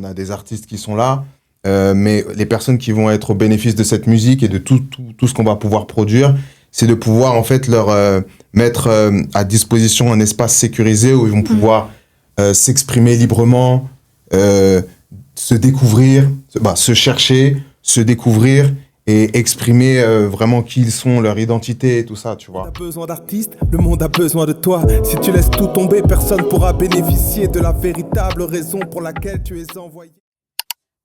on a des artistes qui sont là, mais les personnes qui vont être au bénéfice de cette musique et de tout ce qu'on va pouvoir produire, c'est de pouvoir en fait leur mettre à disposition un espace sécurisé où ils vont pouvoir s'exprimer librement, se découvrir, se chercher, se découvrir et exprimer vraiment qui ils sont, leur identité et tout ça, tu vois. Le monde a besoin d'artistes, le monde a besoin de toi. Si tu laisses tout tomber, personne pourra bénéficier de la véritable raison pour laquelle tu es envoyé.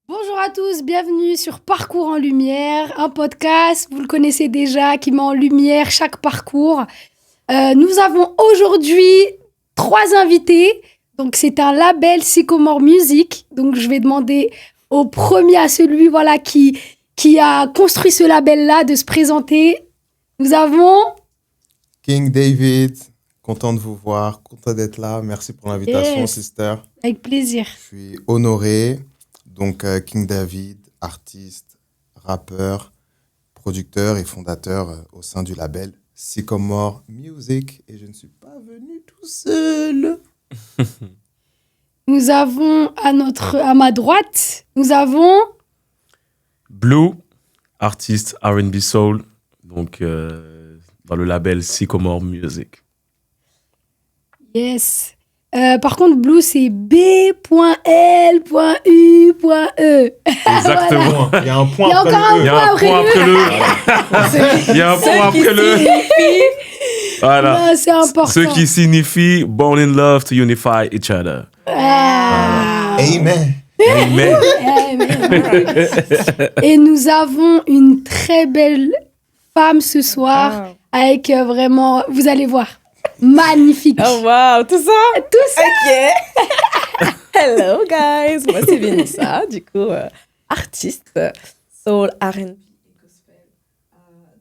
Bonjour à tous, bienvenue sur Parcours en Lumière, un podcast, vous le connaissez déjà, qui met en lumière chaque parcours. Nous avons aujourd'hui 3 invités, donc c'est un label Sycomore Music, donc je vais demander au premier, à celui qui a construit ce label-là, de se présenter. Nous avons... King David, content de vous voir, content d'être là, merci pour l'invitation, sister. Avec plaisir. Je suis honoré. Donc, King David, artiste, rappeur, producteur et fondateur au sein du label Sycomore Music. Et je ne suis pas venu tout seul. Nous avons à ma droite, nous avons... Blue, artiste R&B Soul, donc dans le label Sycomore Music. Yes. Par contre, Blue, c'est B.L.U.E. Exactement. Il y a un point Il y a après encore le E. Il y a un point après le. Il y a un point après le. Voilà. Ah, c'est important. Ce qui signifie Born in Love to Unify Each Other. Amen. Amen. Et nous avons une très belle femme ce soir, avec vraiment, vous allez voir, magnifique. Oh wow, tout ça? Tout ça. Ok. Hello guys, moi c'est Vanessa, du coup artiste soul R&B et gospel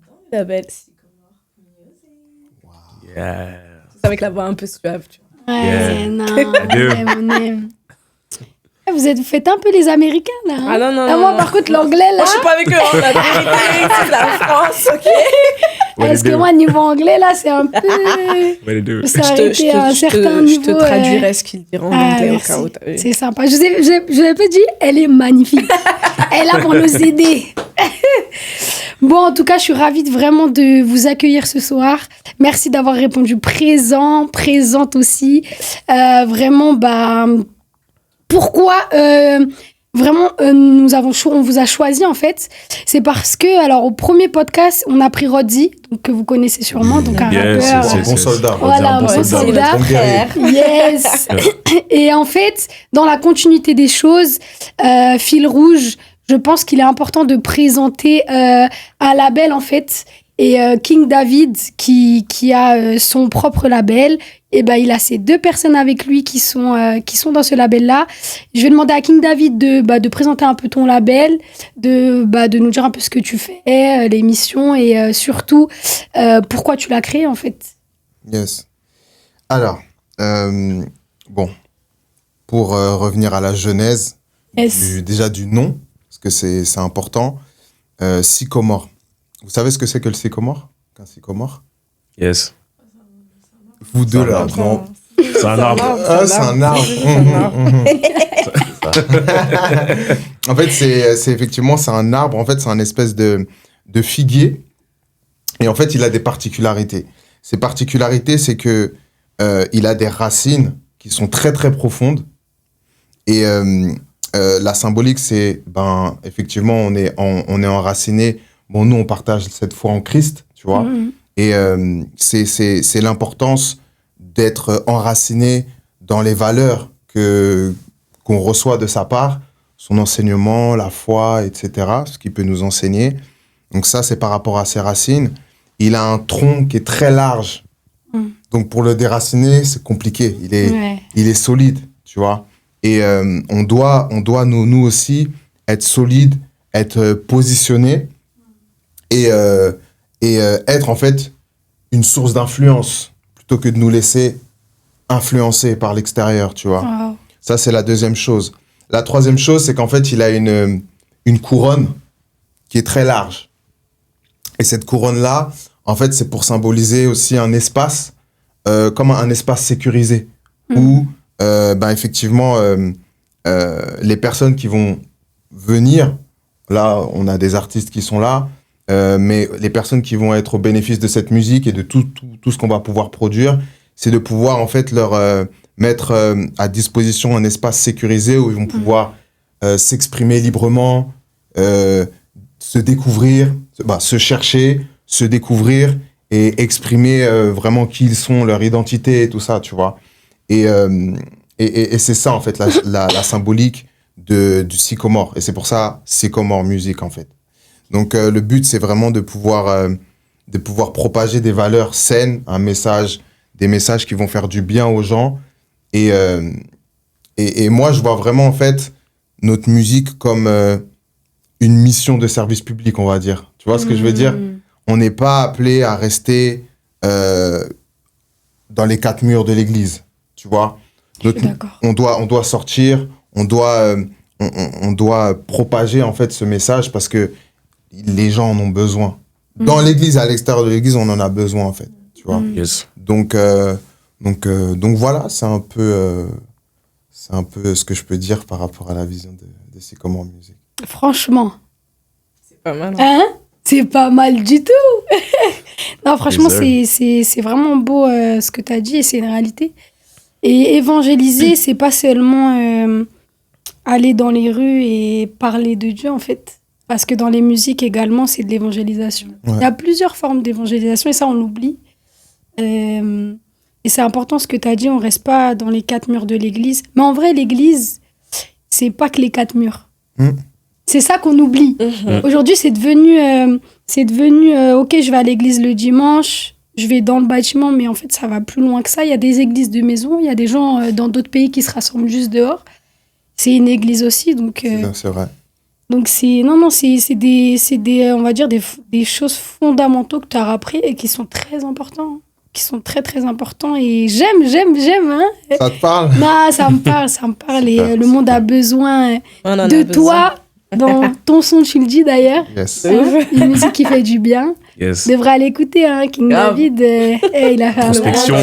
dans le label Sycomore Music. Yeah. C'est avec la voix un peu suave, tu vois. Ouais, Yeah. non, do. on aime. Vous faites un peu les Américains, là. Hein? Ah non, non, Moi, non. par contre, l'anglais, là... Moi je suis pas avec eux, hein, la vérité, c'est de la France, ok? Parce que moi, niveau anglais, là, c'est un peu... Ça a été à un certain niveau. Je te traduirai ce qu'ils diront en anglais au cas où t'as vu. C'est sympa. Je l'ai pas dit, elle est magnifique. Elle est là pour nous aider. Bon, en tout cas, je suis ravie vraiment de vous accueillir ce soir. Merci d'avoir répondu présente aussi. Vraiment, pourquoi vraiment on vous a choisi en fait, c'est parce que alors au premier podcast on a pris Roddy, donc que vous connaissez sûrement, donc un rappeur, Un bon soldat. Voilà, Un bon un bon soldat. Un bon guerrier. Yes. Et en fait, dans la continuité des choses, fil rouge, je pense qu'il est important de présenter un label en fait. Et King David, qui a son propre label, et il a ces 2 personnes avec lui qui sont dans ce label-là. Je vais demander à King David de présenter un peu ton label, de nous dire un peu ce que tu fais, les missions et surtout pourquoi tu l'as créé en fait. Yes. Alors, bon, pour revenir à la genèse déjà du nom, parce que c'est important, Sycomore. Vous savez ce que c'est que le sycomore? Qu'un sycomore? Yes. Vous deux là, non? C'est un arbre. Ah, c'est un arbre. En fait, c'est effectivement, c'est un arbre. En fait, c'est un espèce de figuier. Et en fait, il a des particularités. Ces particularités, c'est que il a des racines qui sont très, très profondes. Et la symbolique, c'est, effectivement, on est enraciné. Bon, nous, on partage cette foi en Christ, tu vois. Mmh. Et c'est l'importance d'être enraciné dans les valeurs qu'on reçoit de sa part, son enseignement, la foi, etc., ce qu'il peut nous enseigner. Donc ça, c'est par rapport à ses racines. Il a un tronc qui est très large. Mmh. Donc pour le déraciner, c'est compliqué. Il est solide, tu vois. Et on doit nous aussi être solide, être positionné. Et être en fait une source d'influence plutôt que de nous laisser influencer par l'extérieur, tu vois. Wow. Ça, c'est la deuxième chose. La troisième chose, c'est qu'en fait, il a une couronne qui est très large. Et cette couronne-là, en fait, c'est pour symboliser aussi un espace, comme un espace sécurisé, où, effectivement, les personnes qui vont venir, là, on a des artistes qui sont là, mais les personnes qui vont être au bénéfice de cette musique et de tout ce qu'on va pouvoir produire, c'est de pouvoir, en fait, leur mettre à disposition un espace sécurisé où ils vont pouvoir s'exprimer librement, se découvrir, se chercher, se découvrir et exprimer vraiment qui ils sont, leur identité et tout ça, tu vois. Et c'est ça, en fait, la symbolique du sycomore. Et c'est pour ça, sycomore music, en fait. Donc, le but, c'est vraiment de pouvoir propager des valeurs saines, des messages qui vont faire du bien aux gens. Et moi, je vois vraiment, en fait, notre musique comme une mission de service public, on va dire. Tu vois ce que je veux dire? On n'est pas appelé à rester dans les 4 murs de l'église, tu vois? On doit sortir, on doit propager, en fait, ce message parce que les gens en ont besoin. Dans l'église, à l'extérieur de l'église, on en a besoin, en fait, tu vois? Yes. Donc voilà, c'est un peu ce que je peux dire par rapport à la vision de Sycomore Music. Franchement. C'est pas mal. Hein? C'est pas mal du tout. Non, franchement, c'est vraiment beau ce que tu as dit et c'est une réalité. Et évangéliser, c'est pas seulement aller dans les rues et parler de Dieu, en fait. Parce que dans les musiques également, c'est de l'évangélisation. Ouais. Il y a plusieurs formes d'évangélisation et ça, on l'oublie. Et c'est important ce que tu as dit, on reste pas dans les 4 murs de l'église. Mais en vrai, l'église, c'est pas que les 4 murs. C'est ça qu'on oublie. Aujourd'hui, c'est devenu, ok, je vais à l'église le dimanche, je vais dans le bâtiment, mais en fait, ça va plus loin que ça. Il y a des églises de maison, il y a des gens dans d'autres pays qui se rassemblent juste dehors. C'est une église aussi, donc... C'est vrai. Donc, c'est des, on va dire, des choses fondamentaux que tu as appris et qui sont très importants. Qui sont très, très importants. Et j'aime, hein. Ça te parle? Non, ça me parle. Et le monde a besoin de toi. Dans ton son, tu le dis d'ailleurs. Yes. Une musique qui fait du bien. Yes. Devrait aller écouter, hein. King David, il a fait Prospection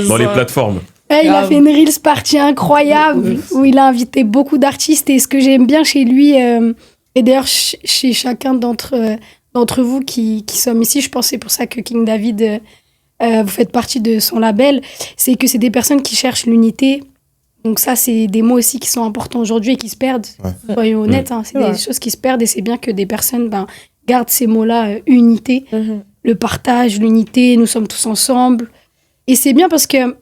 dans les plateformes. il a fait une Reels party incroyable où il a invité beaucoup d'artistes. Et ce que j'aime bien chez lui, et d'ailleurs chez chacun d'entre vous qui sommes ici, je pense que c'est pour ça que King David, vous faites partie de son label, c'est que c'est des personnes qui cherchent l'unité. Donc ça, c'est des mots aussi qui sont importants aujourd'hui et qui se perdent. Ouais. Soyons honnêtes, hein, c'est des choses qui se perdent et c'est bien que des personnes gardent ces mots-là, unité, le partage, l'unité, nous sommes tous ensemble. Et c'est bien parce que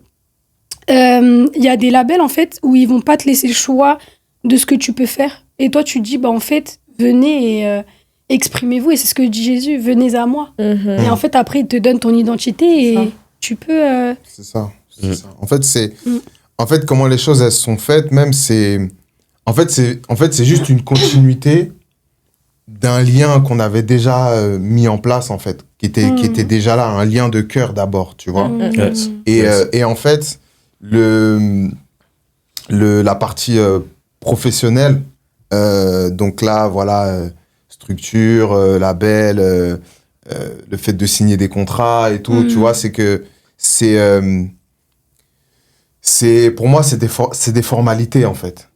y a des labels, en fait, où ils vont pas te laisser le choix de ce que tu peux faire. Et toi, tu dis, en fait, venez et exprimez-vous. Et c'est ce que dit Jésus, venez à moi. Et en fait, après, il te donne ton identité et tu peux... C'est ça. En fait, comment les choses elles sont faites, même c'est juste une continuité d'un lien qu'on avait déjà mis en place en fait, qui était déjà là, un lien de cœur d'abord, tu vois. Yes. Et en fait, la partie professionnelle, donc là, voilà, structure, label, le fait de signer des contrats et tout, tu vois, c'est que pour moi, c'est des formalités, en fait.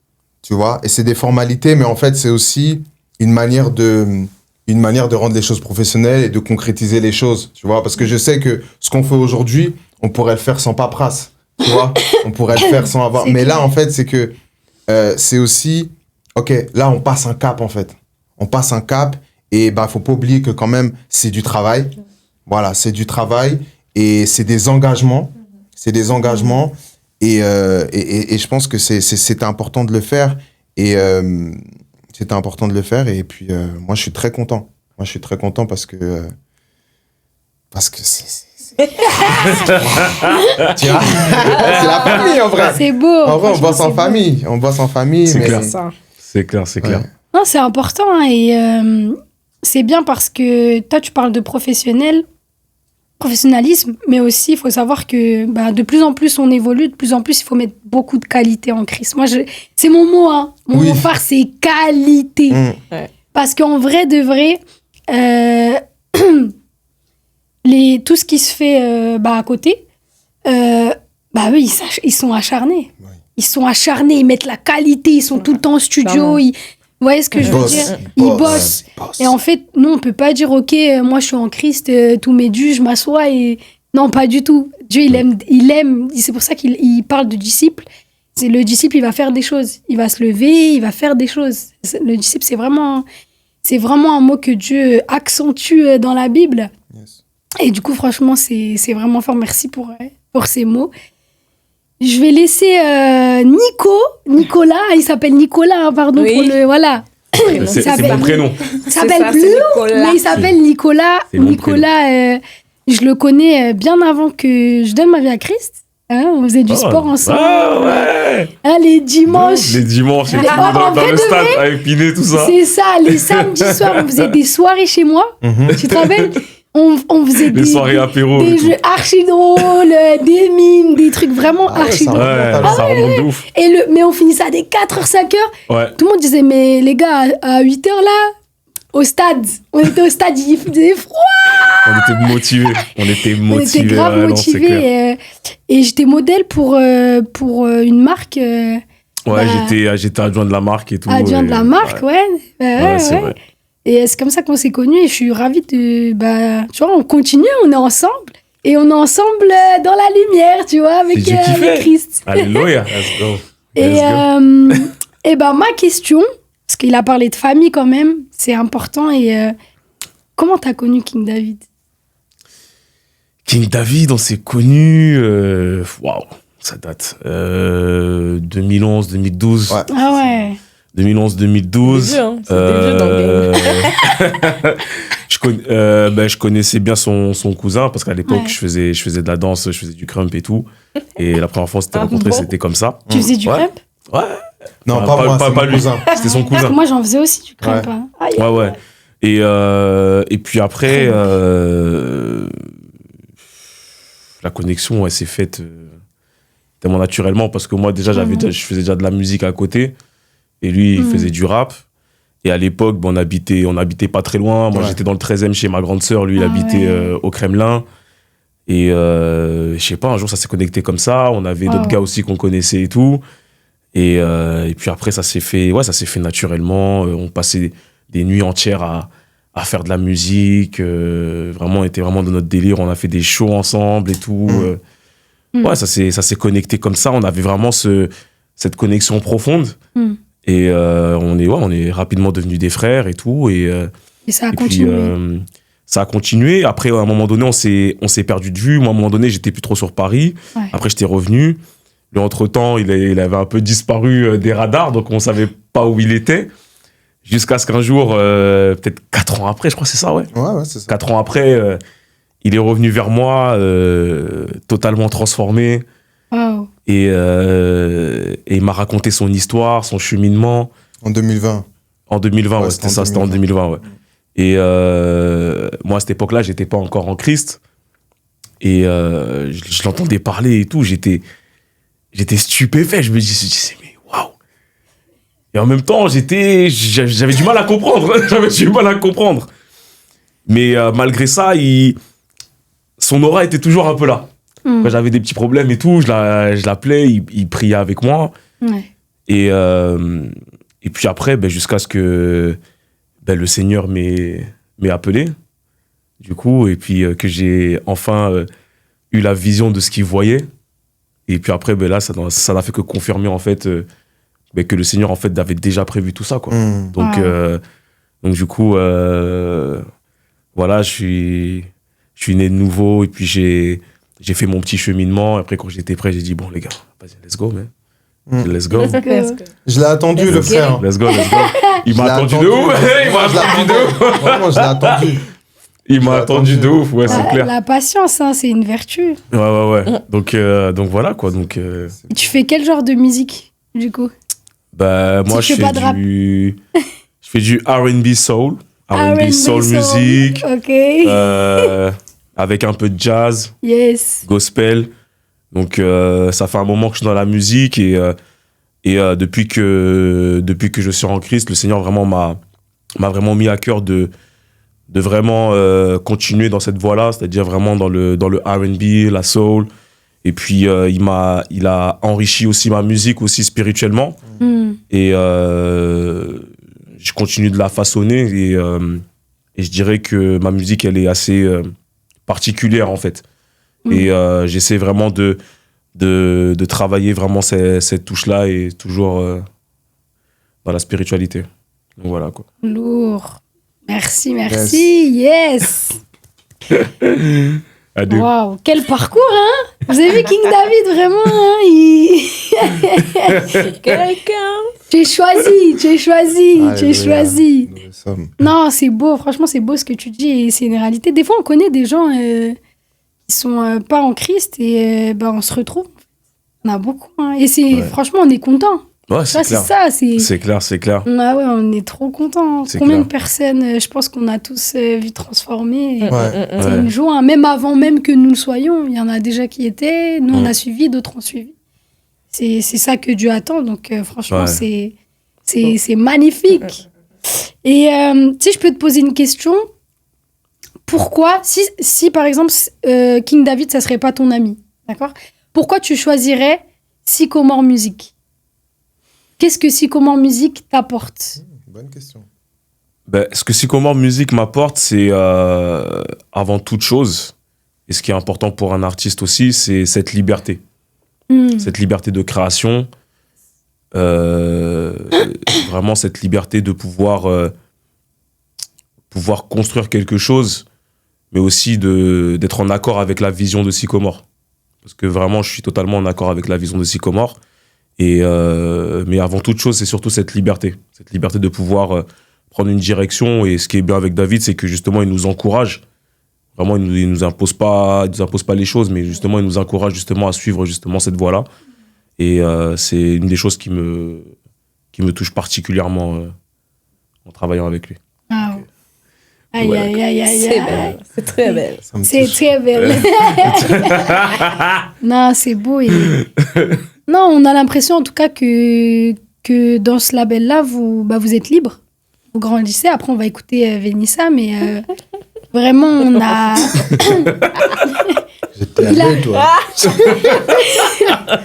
Tu vois? Et c'est des formalités, mais en fait, c'est aussi une manière de rendre les choses professionnelles et de concrétiser les choses, tu vois? Parce que je sais que ce qu'on fait aujourd'hui, on pourrait le faire sans paperasse, tu vois? On pourrait le faire sans avoir... Mais là, en fait, c'est que c'est aussi... OK, là, on passe un cap, en fait. On passe un cap et faut pas oublier que quand même, c'est du travail. Voilà, c'est du travail et c'est des engagements. C'est des engagements. Et je pense que c'était important de le faire. Et c'était important de le faire. Et puis, moi, je suis très content. Moi, je suis très content parce que c'est... Tu vois, c'est la famille, en vrai. C'est beau. En vrai, on bosse en famille. On bosse en famille. C'est mais... clair. Ça. C'est clair, c'est clair. Ouais. Non, c'est important. Hein, et c'est bien parce que toi, tu parles de professionnalisme, mais aussi, il faut savoir que de plus en plus, on évolue, de plus en plus, il faut mettre beaucoup de qualité en Christ. Moi, c'est mon mot, hein. Mon mot phare, c'est qualité. Ouais. Parce qu'en vrai de vrai, tout ce qui se fait à côté, Bah oui, ils sont acharnés. Ouais. Ils sont acharnés, ils mettent la qualité, ils sont tout le temps au studio. Clairement. Vous voyez ce que je veux Boss. dire? Ils bossent. Et en fait, nous, on peut pas dire, ok, moi je suis en Christ, tout m'est dû, je m'assois et... Non, pas du tout. Dieu, il aime. C'est pour ça qu'il parle de disciple. C'est le disciple, il va faire des choses. Il va se lever, il va faire des choses. Le disciple, c'est vraiment un mot que Dieu accentue dans la Bible. Yes. Et du coup, franchement, c'est vraiment fort. Merci pour ces mots. Je vais laisser Nicolas. Il s'appelle Nicolas, hein, pardon. Oui. Pour le, voilà. C'est s'appelle- mon prénom. Il s'appelle ça, Blue, c'est Nicolas. mais il s'appelle Nicolas. C'est mon Nicolas, je le connais bien avant que je donne ma vie à Christ. Hein, on faisait du sport ensemble. Ah ouais. Hein, les dimanches. Les dimanches, et Mais tout, en dans vrai le de stade, avec Pinet, tout ça. C'est ça, les samedis soirs, on faisait des soirées chez moi. Tu te rappelles? On faisait Les soirées apéro. des et tout. jeux archi drôles, des mimes, des trucs vraiment Ah ouais, archi ça drôles. Ouais, ça remonte de ouf. Mais on finissait à des 4h, 5h. Ouais. Tout le monde disait, mais les gars, à 8h là, au stade, on était au stade, il faisait froid. On était motivés. On était On était grave ouais, non, c'est clair. motivés. Et j'étais modèle pour une marque. Ouais, bah, j'étais adjoint de la marque et tout. Adjoint de la marque, ouais. Ouais, c'est vrai. Et c'est comme ça qu'on s'est connus et je suis ravie de... Bah, tu vois, on continue, on est ensemble. Et on est ensemble dans la lumière, tu vois, avec, C'est Dieu qui avec fait. Christ. Alléluia. Let's go. Et, Let's go. et bah, ma question, parce qu'il a parlé de famille quand même, c'est important. Et comment t'as connu King David? King David, on s'est connus. Waouh, ça date. 2011, 2012. Ouais. Ah ouais. 2011, 2012. C'est des vieux, hein. C'est des vieux dans le je connaissais bien son cousin parce qu'à l'époque, Ouais. je faisais de la danse, je faisais du crump et tout. Et la première fois, on s'était Ah rencontrés, bon? c'était comme ça. Tu faisais du Ouais. crêpe? Ouais. Non, Enfin, pas moi, c'est mon lui. cousin. C'était son Parce que cousin. moi, j'en faisais aussi du crêpe. Ouais. Hein. Aïe. Ouais, ouais. Et puis après, la connexion, elle s'est faite tellement naturellement parce que moi, déjà, je faisais déjà de la musique à côté. Et lui, il faisait du rap. Et à l'époque, on habitait pas très loin. Moi, Ouais. j'étais dans le 13e chez ma grande sœur. Lui, il Ah habitait ouais. au Kremlin. Et je sais pas, un jour, ça s'est connecté comme ça. On avait d'autres Wow. gars aussi qu'on connaissait et tout. Et puis après, ça s'est fait naturellement. On passait des nuits entières à faire de la musique. Vraiment, on était vraiment dans notre délire. On a fait des shows ensemble et tout. Ouais, ça s'est connecté comme ça. On avait vraiment cette connexion profonde. Mm. Et on est rapidement devenus des frères et tout. Et ça a puis, continué. ça a continué. Après, à un moment donné, on s'est perdu de vue. Moi, à un moment donné, j'étais plus trop sur Paris. Ouais. Après, j'étais revenu. Lui, entre-temps, il avait un peu disparu des radars, donc on savait pas où il était. Jusqu'à ce qu'un jour, peut-être 4 ans après, je crois que c'est ça, ouais. Ouais, c'est ça. 4 ans après, il est revenu vers moi, totalement transformé. Wow. Et il m'a raconté son histoire, son cheminement. En 2020. En 2020, ouais, c'était c'était en ça, c'était en 2020, ouais. Et moi, à cette époque-là, j'étais pas encore en Christ. Et je l'entendais parler et tout. J'étais stupéfait. Je me disais, mais waouh! Et en même temps, j'avais du mal à comprendre. J'avais du mal à comprendre. Mais malgré ça, son aura était toujours un peu là. Quand j'avais des petits problèmes et tout, je l'appelais, il priait avec moi. Ouais. Et puis après, jusqu'à ce que le Seigneur m'ait appelé, du coup, et puis que j'ai enfin eu la vision de ce qu'il voyait. Et puis après, là, ça n'a fait que confirmer, en fait, que le Seigneur, en fait, avait déjà prévu tout ça, quoi. Donc, du coup, voilà, je suis né de nouveau, et puis j'ai fait mon petit cheminement. Après, quand j'étais prêt, j'ai dit, bon, les gars, vas-y, let's go, man. Let's go. Let's go. Je l'ai attendu, Let's le go. frère. Let's go, let's go. Il Je m'a l'ai attendu de ouf. Il m'a Je l'ai attendu de ouf. Vraiment, je l'ai attendu. Il m'a l'ai attendu de ouf, ouais, c'est clair. La patience, hein, c'est une vertu. Ouais. Donc voilà, quoi. Donc, Et tu fais quel genre de musique, du coup? moi, Tu je fais pas de rap. je fais du R&B soul. R&B soul music. Ok. Avec un peu de jazz, Yes. gospel. Donc, ça fait un moment que je suis dans la musique et depuis que je suis en Christ, le Seigneur vraiment m'a vraiment mis à cœur de vraiment continuer dans cette voie-là, c'est-à-dire vraiment dans le R&B, la soul Et puis, il a enrichi aussi ma musique aussi spirituellement. Et je continue de la façonner. Et je dirais que ma musique, elle est assez particulière, en fait. Et j'essaie vraiment de travailler vraiment cette touche-là et toujours dans la spiritualité. Donc voilà, quoi. Lourd. Merci. Yes. Adieu. Waouh, quel parcours, hein? Vous avez vu King David, vraiment, hein? Quelqu'un. Tu es choisi. Alléluia. Nous sommes. Non, c'est beau, franchement, c'est beau ce que tu dis et c'est une réalité. Des fois, on connaît des gens qui sont pas en Christ et on se retrouve. On a beaucoup, hein. Et franchement, on est content. Ouais, c'est clair. C'est ça, C'est clair. Ah ouais, on est trop contents. C'est Combien clair. de personnes, je pense qu'on a tous vu transformer. Ouais. C'est une joie, hein. Même avant même que nous le soyons, il y en a déjà qui étaient. Nous, on a suivi, d'autres ont suivi. C'est ça que Dieu attend. Donc, franchement, c'est magnifique. Et si je peux te poser une question, pourquoi, si par exemple, King David, ça serait pas ton ami, d'accord? Pourquoi tu choisirais Sycomore Music? Qu'est-ce que Sycomore Music t'apporte? Bonne question. Ce que Sycomore Music m'apporte, c'est avant toute chose, et ce qui est important pour un artiste aussi, c'est cette liberté. Cette liberté de création, vraiment cette liberté de pouvoir construire quelque chose, mais aussi d'être en accord avec la vision de Sycomore. Parce que vraiment, je suis totalement en accord avec la vision de Sycomore. Mais avant toute chose, c'est surtout cette liberté de pouvoir prendre une direction. Et ce qui est bien avec David, c'est que justement, il nous encourage. Vraiment, il nous impose pas les choses, mais justement, il nous encourage justement à suivre justement cette voie-là. Et c'est une des choses qui me touche particulièrement en travaillant avec lui. Ah. Aïe. C'est belle. C'est très belle. C'est très belle. Non, c'est beau. Non, on a l'impression en tout cas que dans ce label-là, vous êtes libre. Vous grandissez. Après, on va écouter Vénissa, mais vraiment, on a... J'étais avec toi.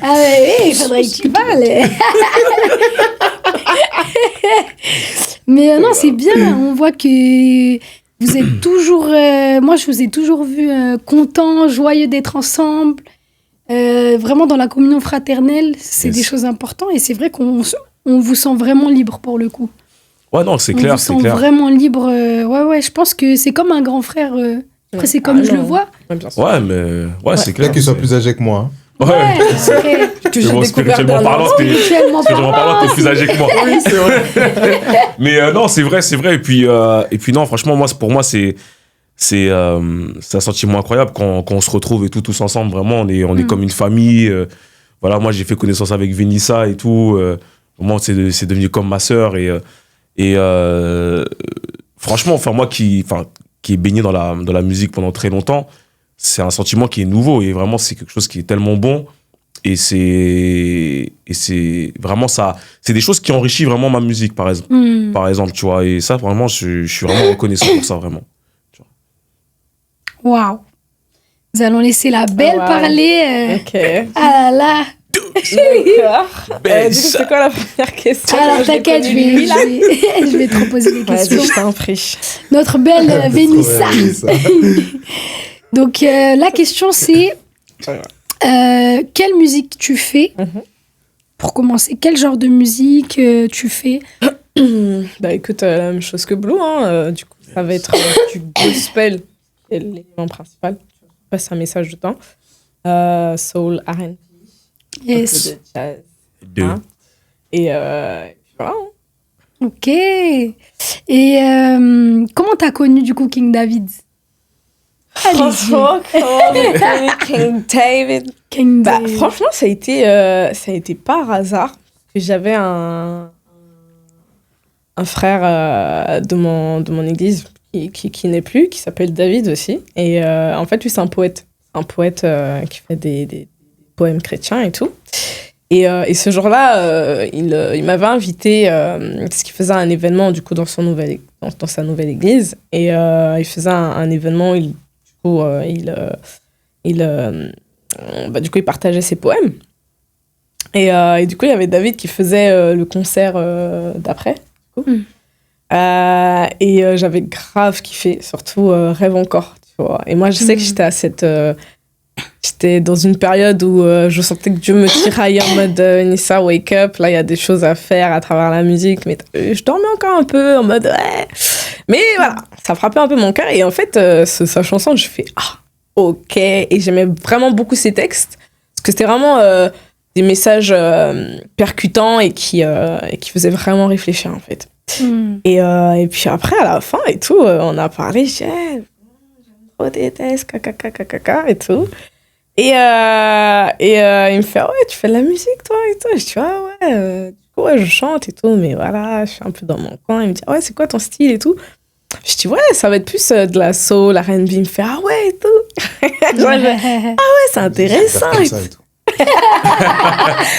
Ah oui, il faudrait que tu parles. Mais non, c'est bien. On voit que vous êtes toujours... moi, je vous ai toujours vu contents, joyeux d'être ensemble. Vraiment dans la communion fraternelle, c'est des choses importantes. Et c'est vrai qu'on vous sent vraiment libre pour le coup. Ouais, non, c'est clair, c'est On vous sent clair. vraiment libre. Ouais, je pense que c'est comme un grand frère. Après, c'est comme je le vois. Ouais, bien sûr. Ouais, mais c'est C'est clair. clair qu'il soit plus âgé que moi. Ouais, c'est vrai. Que j'ai Bon, découvert spirituellement dernièrement. parlant, Spirituellement parlant. t'es plus âgé que moi. Oui, c'est vrai. Mais non, c'est vrai. Et puis non, franchement, pour moi, c'est un sentiment incroyable quand on se retrouve et tout, tous ensemble. Vraiment, on est comme une famille. Voilà, moi, j'ai fait connaissance avec Vénissa et tout. Vraiment, c'est devenu comme ma sœur. Et franchement, moi qui est baigné dans la musique pendant très longtemps, c'est un sentiment qui est nouveau. Et vraiment, c'est quelque chose qui est tellement bon. Et c'est vraiment ça. C'est des choses qui enrichissent vraiment ma musique, par exemple, tu vois. Et ça, vraiment, je suis vraiment reconnaissant pour ça, vraiment. Waouh. Nous allons laisser la belle Wow. parler. Ok. Ah là là. D'accord. Ben, Du coup, ça- c'est quoi la première question? Alors Moi, je l'ai t'inquiète, connue, lui, là. je vais te reposer des questions. Vas-y, je t'en prie. Notre belle Vénissa. Vénissa. Donc la question c'est quelle musique tu fais? Pour commencer, quel genre de musique tu fais? Bah écoute, la même chose que Blue, hein. Du coup, ça va être du gospel, c'est l'élément principal. Je passe un message de temps. Soul, R&B, un peu Yes. de jazz. Deux. Hein. Et voilà. hein. Ok. Et comment t'as connu du coup King David? Allez-y. Franchement, comment j'ai connu King David? King Bah, David. franchement, ça a été par hasard que j'avais un frère de mon église qui n'est plus, qui s'appelle David aussi. Et en fait, lui, c'est un poète. Un poète qui fait des poèmes chrétiens et tout. Et ce jour-là, il m'avait invité, parce qu'il faisait un événement du coup dans sa nouvelle église. Et il faisait un événement, il du coup, il partageait ses poèmes. Et du coup, il y avait David qui faisait le concert d'après. J'avais grave kiffé, surtout Rêve encore, tu vois. Et moi, je sais que j'étais dans une période où je sentais que Dieu me tiraillait en mode Nissa, wake up, là, il y a des choses à faire à travers la musique. Mais je dormais encore un peu en mode ouais. Mais voilà, ça frappait un peu mon cœur. Et en fait, sa chanson, je fais ok. Et j'aimais vraiment beaucoup ses textes. Parce que c'était vraiment des messages percutants et qui faisaient vraiment réfléchir, en fait. Et puis après, à la fin et tout, on a parlé, j'aime trop tes tests, et tout. Et il me fait, ouais, tu fais de la musique, toi, et tout. Je dis, ouais, du coup, ouais, je chante et tout, mais voilà, je suis un peu dans mon coin. Il me dit, ouais, c'est quoi ton style et tout. Je dis, ouais, ça va être plus de la soul, la R&B. Il me fait, ah ouais, et tout. Genre, ah ouais, c'est intéressant. Et tout.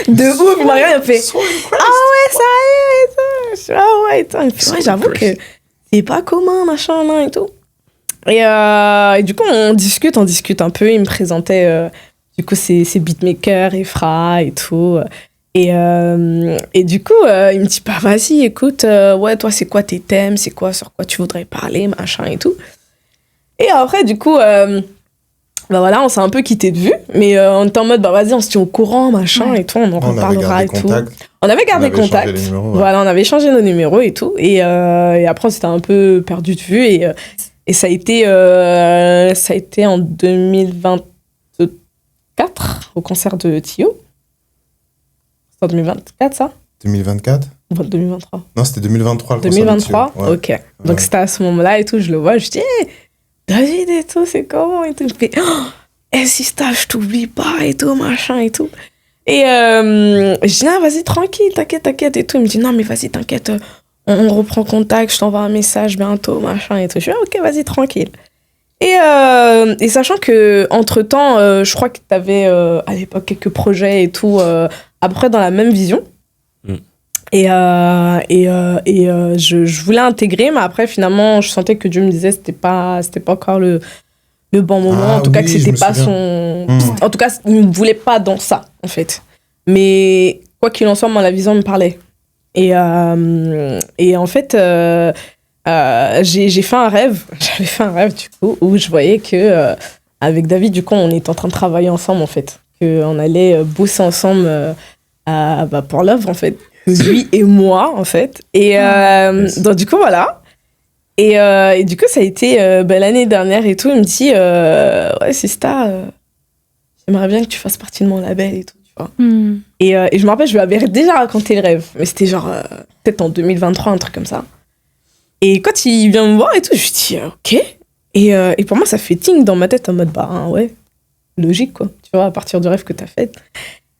De ouf, il m'a regardé, il me fait, ah ouais, ça y est, et tout. Je dis, ah ouais, et tout. Il me fait, ouais, j'avoue que c'est pas commun, machin, là, et tout. Et du coup, on discute un peu. Il me présentait du coup ses beatmakers, Efra et tout. Et du coup, il me dit, bah vas-y, écoute, ouais, toi, c'est quoi tes thèmes? C'est quoi, sur quoi tu voudrais parler, machin et tout. Et après, du coup, bah voilà, on s'est un peu quitté de vue. Mais on était en mode, bah vas-y, on se tient au courant, machin et tout. On en reparlera et tout. On avait gardé contact. Voilà, on avait échangé nos numéros et tout. Et après, on s'était un peu perdu de vue. Et ça a été en 2024, au concert de Thio. C'était en 2024, ça? 2024 Ou 2023? Non, c'était 2023, le 2023, concert de Thio. Ouais. Ok. Donc c'était à ce moment-là et tout, je le vois, je dis, hey, David et tout, c'est comment et tout. Il me fait, Sista, je t'oublie pas et tout, machin et tout. Et je dis, non, vas-y, tranquille, t'inquiète et tout. Il me dit, non, mais vas-y, t'inquiète, on reprend contact, je t'envoie un message bientôt, machin et tout. Je dis, ok, vas-y, tranquille. Et sachant que entre-temps, je crois que t'avais à l'époque quelques projets et tout, à peu près dans la même vision. Et je voulais intégrer, mais après, finalement, je sentais que Dieu me disait que c'était pas encore le bon moment. En tout cas, que c'était pas son... En tout cas, il ne voulait pas dans ça, en fait. Mais quoi qu'il en soit, moi, la vision me parlait. Et en fait, j'ai fait un rêve. J'avais fait un rêve, du coup, où je voyais que avec David, du coup, on était en train de travailler ensemble, en fait. Qu'on allait bosser ensemble pour l'œuvre, en fait. Lui et moi, en fait. Et donc, du coup, voilà. Et du coup, ça a été l'année dernière et tout. Il me dit, ouais, Sista, j'aimerais bien que tu fasses partie de mon label et tout. Et je me rappelle, je lui avais déjà raconté le rêve, mais c'était genre peut-être en 2023, un truc comme ça. Et quand il vient me voir et tout, je lui dis ok. Et pour moi, ça fait ting dans ma tête en mode bah ouais, logique quoi, tu vois, à partir du rêve que t'as fait.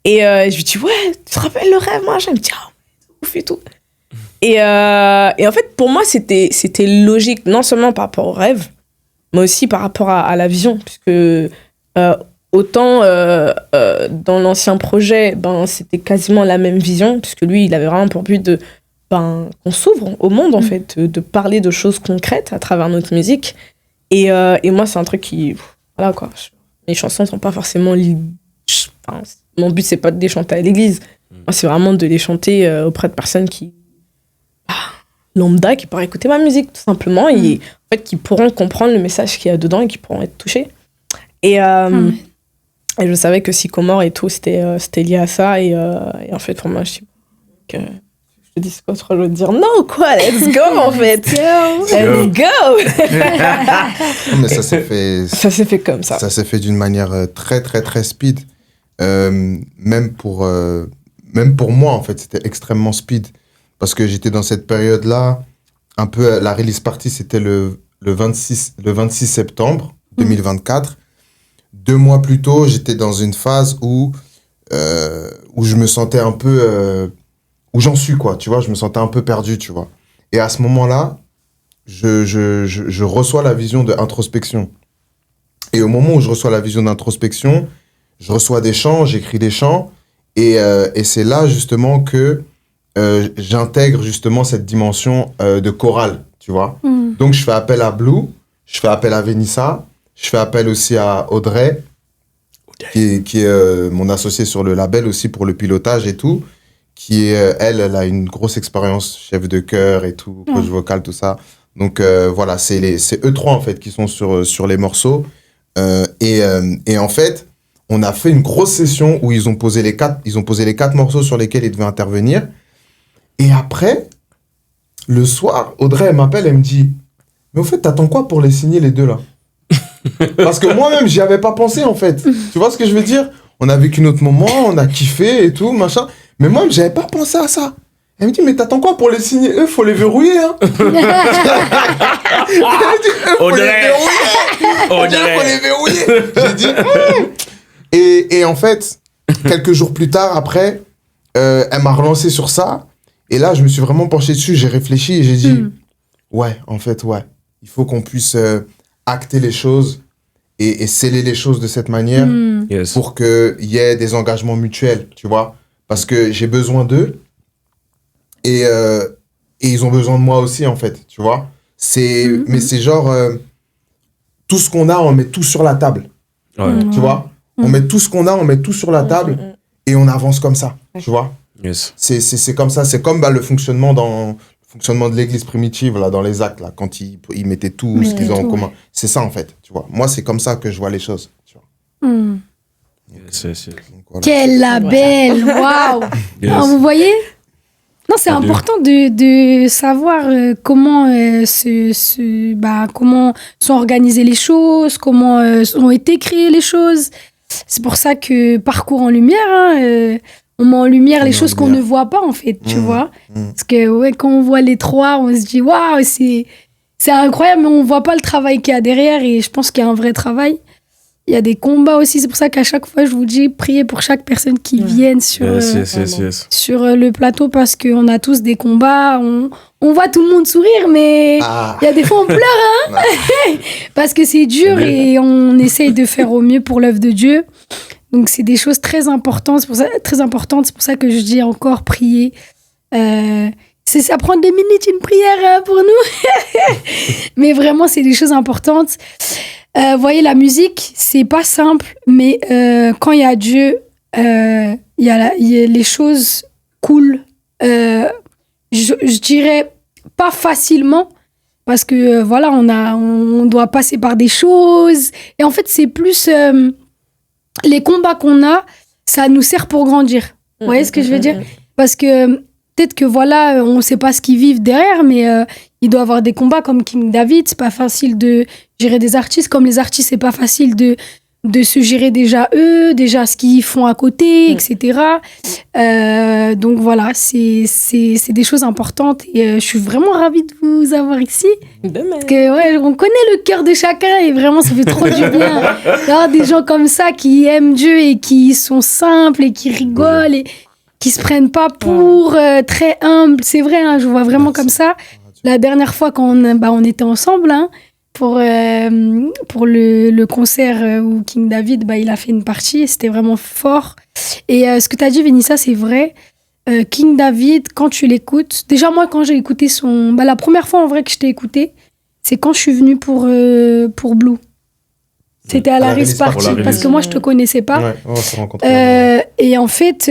Et je lui dis ouais, tu te rappelles le rêve, machin. Il me dit ouf et tout. Et en fait, pour moi, c'était logique, non seulement par rapport au rêve, mais aussi par rapport à la vision, puisque autant dans l'ancien projet, c'était quasiment la même vision, puisque lui, il avait vraiment pour but de qu'on s'ouvre au monde, en fait, de parler de choses concrètes à travers notre musique. Et moi, c'est un truc qui... Voilà, quoi. Mes chansons ne sont pas forcément... mon but, c'est pas de les chanter à l'église. Moi, c'est vraiment de les chanter auprès de personnes qui... lambda, qui pourraient écouter ma musique, tout simplement, et en fait, qui pourront comprendre le message qu'il y a dedans et qui pourront être touchés. Et je savais que Sycomore et tout, c'était lié à ça. Et en fait, pour moi, je dis que je te dis quoi, je veux te dire non, quoi, let's go, en fait. Let's go. Mais ça s'est fait... Ça s'est fait comme ça. Ça s'est fait d'une manière très, très, très speed. Même pour moi, en fait, c'était extrêmement speed. Parce que j'étais dans cette période-là, un peu, la release party, c'était le 26 septembre 2024. 2 mois plus tôt, j'étais dans une phase où je me sentais un peu... où j'en suis, quoi, tu vois, je me sentais un peu perdu, tu vois. Et à ce moment-là, je reçois la vision de introspection. Et au moment où je reçois la vision d'introspection, je reçois des chants, j'écris des chants, et c'est là, justement, que j'intègre, justement, cette dimension de chorale, tu vois. Donc, je fais appel à Blue, je fais appel à Vénissa, je fais appel aussi à Audrey qui est mon associée sur le label aussi pour le pilotage et tout, qui est, elle a une grosse expérience, chef de chœur et tout, coach vocal, tout ça. Donc voilà, c'est eux trois en fait qui sont sur les morceaux. Et en fait, on a fait une grosse session où ils ont posé les quatre morceaux sur lesquels ils devaient intervenir. Et après, le soir, Audrey, elle m'appelle, elle me dit « Mais au fait, t'attends quoi pour les signer les deux là ?» Parce que moi-même, j'y avais pas pensé en fait. Tu vois ce que je veux dire? On a vécu notre moment, on a kiffé et tout, machin. Mais moi, j'avais pas pensé à ça. Elle me dit, mais t'attends quoi pour les signer? Eux, faut les verrouiller, hein. Elle me dit, faut les verrouiller. Faut les verrouiller. J'ai dit, et en fait, quelques jours plus tard, après, elle m'a relancé sur ça. Et là, je me suis vraiment penché dessus, j'ai réfléchi et j'ai dit, ouais, en fait, ouais. Il faut qu'on puisse acter les choses et sceller les choses de cette manière pour qu'il y ait des engagements mutuels, tu vois. Parce que j'ai besoin d'eux et ils ont besoin de moi aussi, en fait, tu vois. Mais c'est genre, tout ce qu'on a, on met tout sur la table, tu vois. On met tout ce qu'on a, on met tout sur la table et on avance comme ça, tu vois. C'est comme ça, c'est comme le fonctionnement de l'église primitive, là, dans les actes, là, quand ils mettaient tout ce qu'ils ont en commun. C'est ça, en fait, tu vois. Moi, c'est comme ça que je vois les choses, tu vois. Donc, voilà. Quel label, waouh. Vous voyez? Non, c'est important de savoir comment comment sont organisées les choses, comment ont été créées les choses. C'est pour ça que Parcours en Lumière, on met en lumière les choses qu'on ne voit pas, en fait, tu vois. Parce que quand on voit les trois, on se dit, waouh, c'est incroyable, mais on voit pas le travail qu'il y a derrière, et je pense qu'il y a un vrai travail. Il y a des combats aussi, c'est pour ça qu'à chaque fois, je vous dis, priez pour chaque personne qui vienne sur le plateau, parce qu'on a tous des combats, on voit tout le monde sourire, mais il y a des fois, on pleure, hein. Parce que c'est dur, et on essaye de faire au mieux pour l'œuvre de Dieu. Donc, c'est des choses très importantes. C'est pour ça que je dis encore prier. Ça prend 2 minutes, une prière pour nous. Mais vraiment, c'est des choses importantes. Voyez, la musique, c'est pas simple. Mais quand il y a Dieu, il y a les choses cool. Je dirais pas facilement. Parce que, voilà, on doit passer par des choses. Et en fait, c'est plus... les combats qu'on a, ça nous sert pour grandir. Vous voyez ce que je veux dire? Parce que peut-être que voilà, on ne sait pas ce qu'ils vivent derrière, mais il doit y avoir des combats comme King David. C'est pas facile de gérer des artistes. Comme les artistes, c'est pas facile de se gérer déjà eux, déjà ce qu'ils font à côté, etc. Donc voilà, c'est des choses importantes. Et je suis vraiment ravie de vous avoir ici. Parce que on connaît le cœur de chacun et vraiment, ça fait trop du bien d'avoir des gens comme ça qui aiment Dieu et qui sont simples et qui rigolent et qui se prennent pas pour très humbles. C'est vrai, hein, je vois vraiment comme ça. La dernière fois quand on était ensemble, hein, pour le concert où King David, il a fait une partie, c'était vraiment fort. Et ce que tu as dit, Vénissa, c'est vrai. King David, quand tu l'écoutes, déjà moi, quand j'ai écouté la première fois en vrai que je t'ai écouté, c'est quand je suis venue pour Blue. C'était à la Release Party, parce que moi, je te connaissais pas. Ouais, on s'est rencontrés. Et en fait,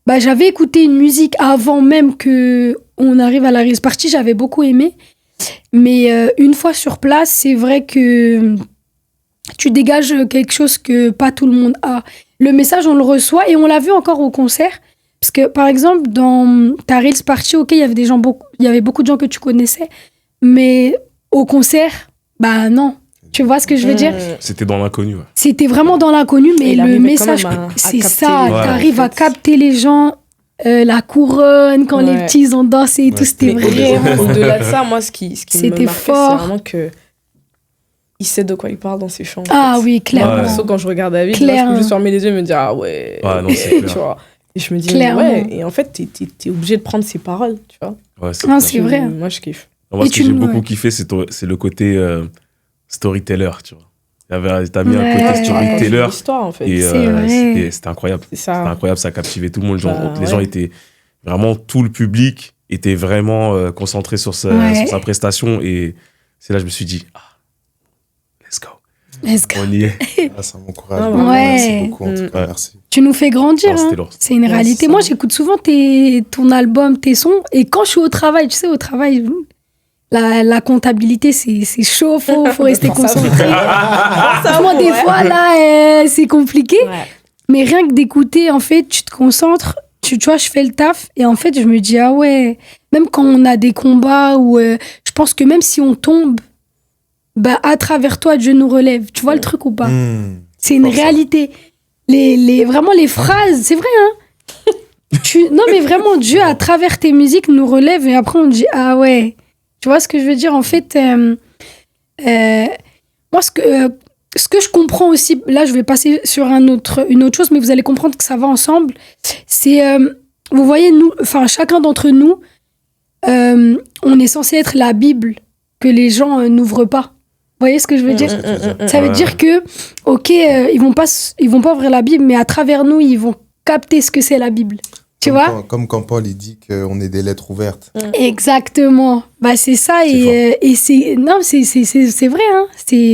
j'avais écouté une musique avant même qu'on arrive à la Release Party, j'avais beaucoup aimé. Mais une fois sur place, c'est vrai que tu dégages quelque chose que pas tout le monde a. Le message, on le reçoit et on l'a vu encore au concert. Parce que, par exemple, dans ta Reels Party, il y avait beaucoup de gens que tu connaissais. Mais au concert, non. Tu vois ce que je veux dire? C'était dans l'inconnu. Ouais. C'était vraiment dans l'inconnu, mais le message, c'est ça. T'arrives à capter les gens. La couronne, quand les petits ont dansé et tout, c'était vraiment... Au-delà de ça, moi, ce qui me marquait, fort. c'est vraiment que il sait de quoi il parle dans ses chants. Ah oui, clairement. Sauf quand je regarde David, je peux juste fermer les yeux et me dire, ah ouais. Ah non, c'est clair. Tu vois. Et je me dis, ouais. Et en fait, t'es obligé de prendre ses paroles, tu vois. Ouais, c'est vrai. Moi, je kiffe. Moi, ce que j'ai beaucoup kiffé, c'est le côté storyteller, tu vois. T'as mis un côté storyteller. Histoire, en fait. Et c'était incroyable. C'était incroyable, ça a captivé tout le monde. Les gens étaient vraiment, tout le public était vraiment concentré sur sa prestation. Et c'est là que je me suis dit, let's go. Let's go. On y est. Ah, ça m'encourage. Ouais. beaucoup. Merci beaucoup, en Ouais. tout cas, Ouais. merci. Tu nous fais grandir. Non, c'était Hein. lourd. C'est une Ouais, réalité. c'est ça. Moi, j'écoute souvent ton album, tes sons. Et quand je suis au travail, tu sais, au travail, la comptabilité, c'est chaud. Faut rester concentré. Franchement, des fois, là, c'est compliqué. Ouais. Mais rien que d'écouter, en fait, tu te concentres. Tu vois, je fais le taf. Et en fait, je me dis, ah ouais, même quand on a des combats, ou je pense que même si on tombe, bah, à travers toi, Dieu nous relève. Tu vois le truc ou pas? C'est une fort, ça. réalité. Vraiment, les phrases, c'est vrai, hein. Non, mais vraiment, Dieu, à travers tes musiques, nous relève. Et après, on dit, ah ouais. Tu vois ce que je veux dire? En fait, moi, ce que je comprends aussi, là, je vais passer sur une autre chose, mais vous allez comprendre que ça va ensemble. C'est, vous voyez, nous, enfin, chacun d'entre nous, on est censé être la Bible que les gens n'ouvrent pas. Vous voyez ce que je veux dire? Ça veut Ouais. dire que, ok, ils vont pas ouvrir la Bible, mais à travers nous, ils vont capter ce que c'est la Bible. Tu vois? Comme quand Paul il dit qu'on est des lettres ouvertes. Exactement. Bah, c'est ça. C'est Et c'est. Non, c'est vrai. Hein.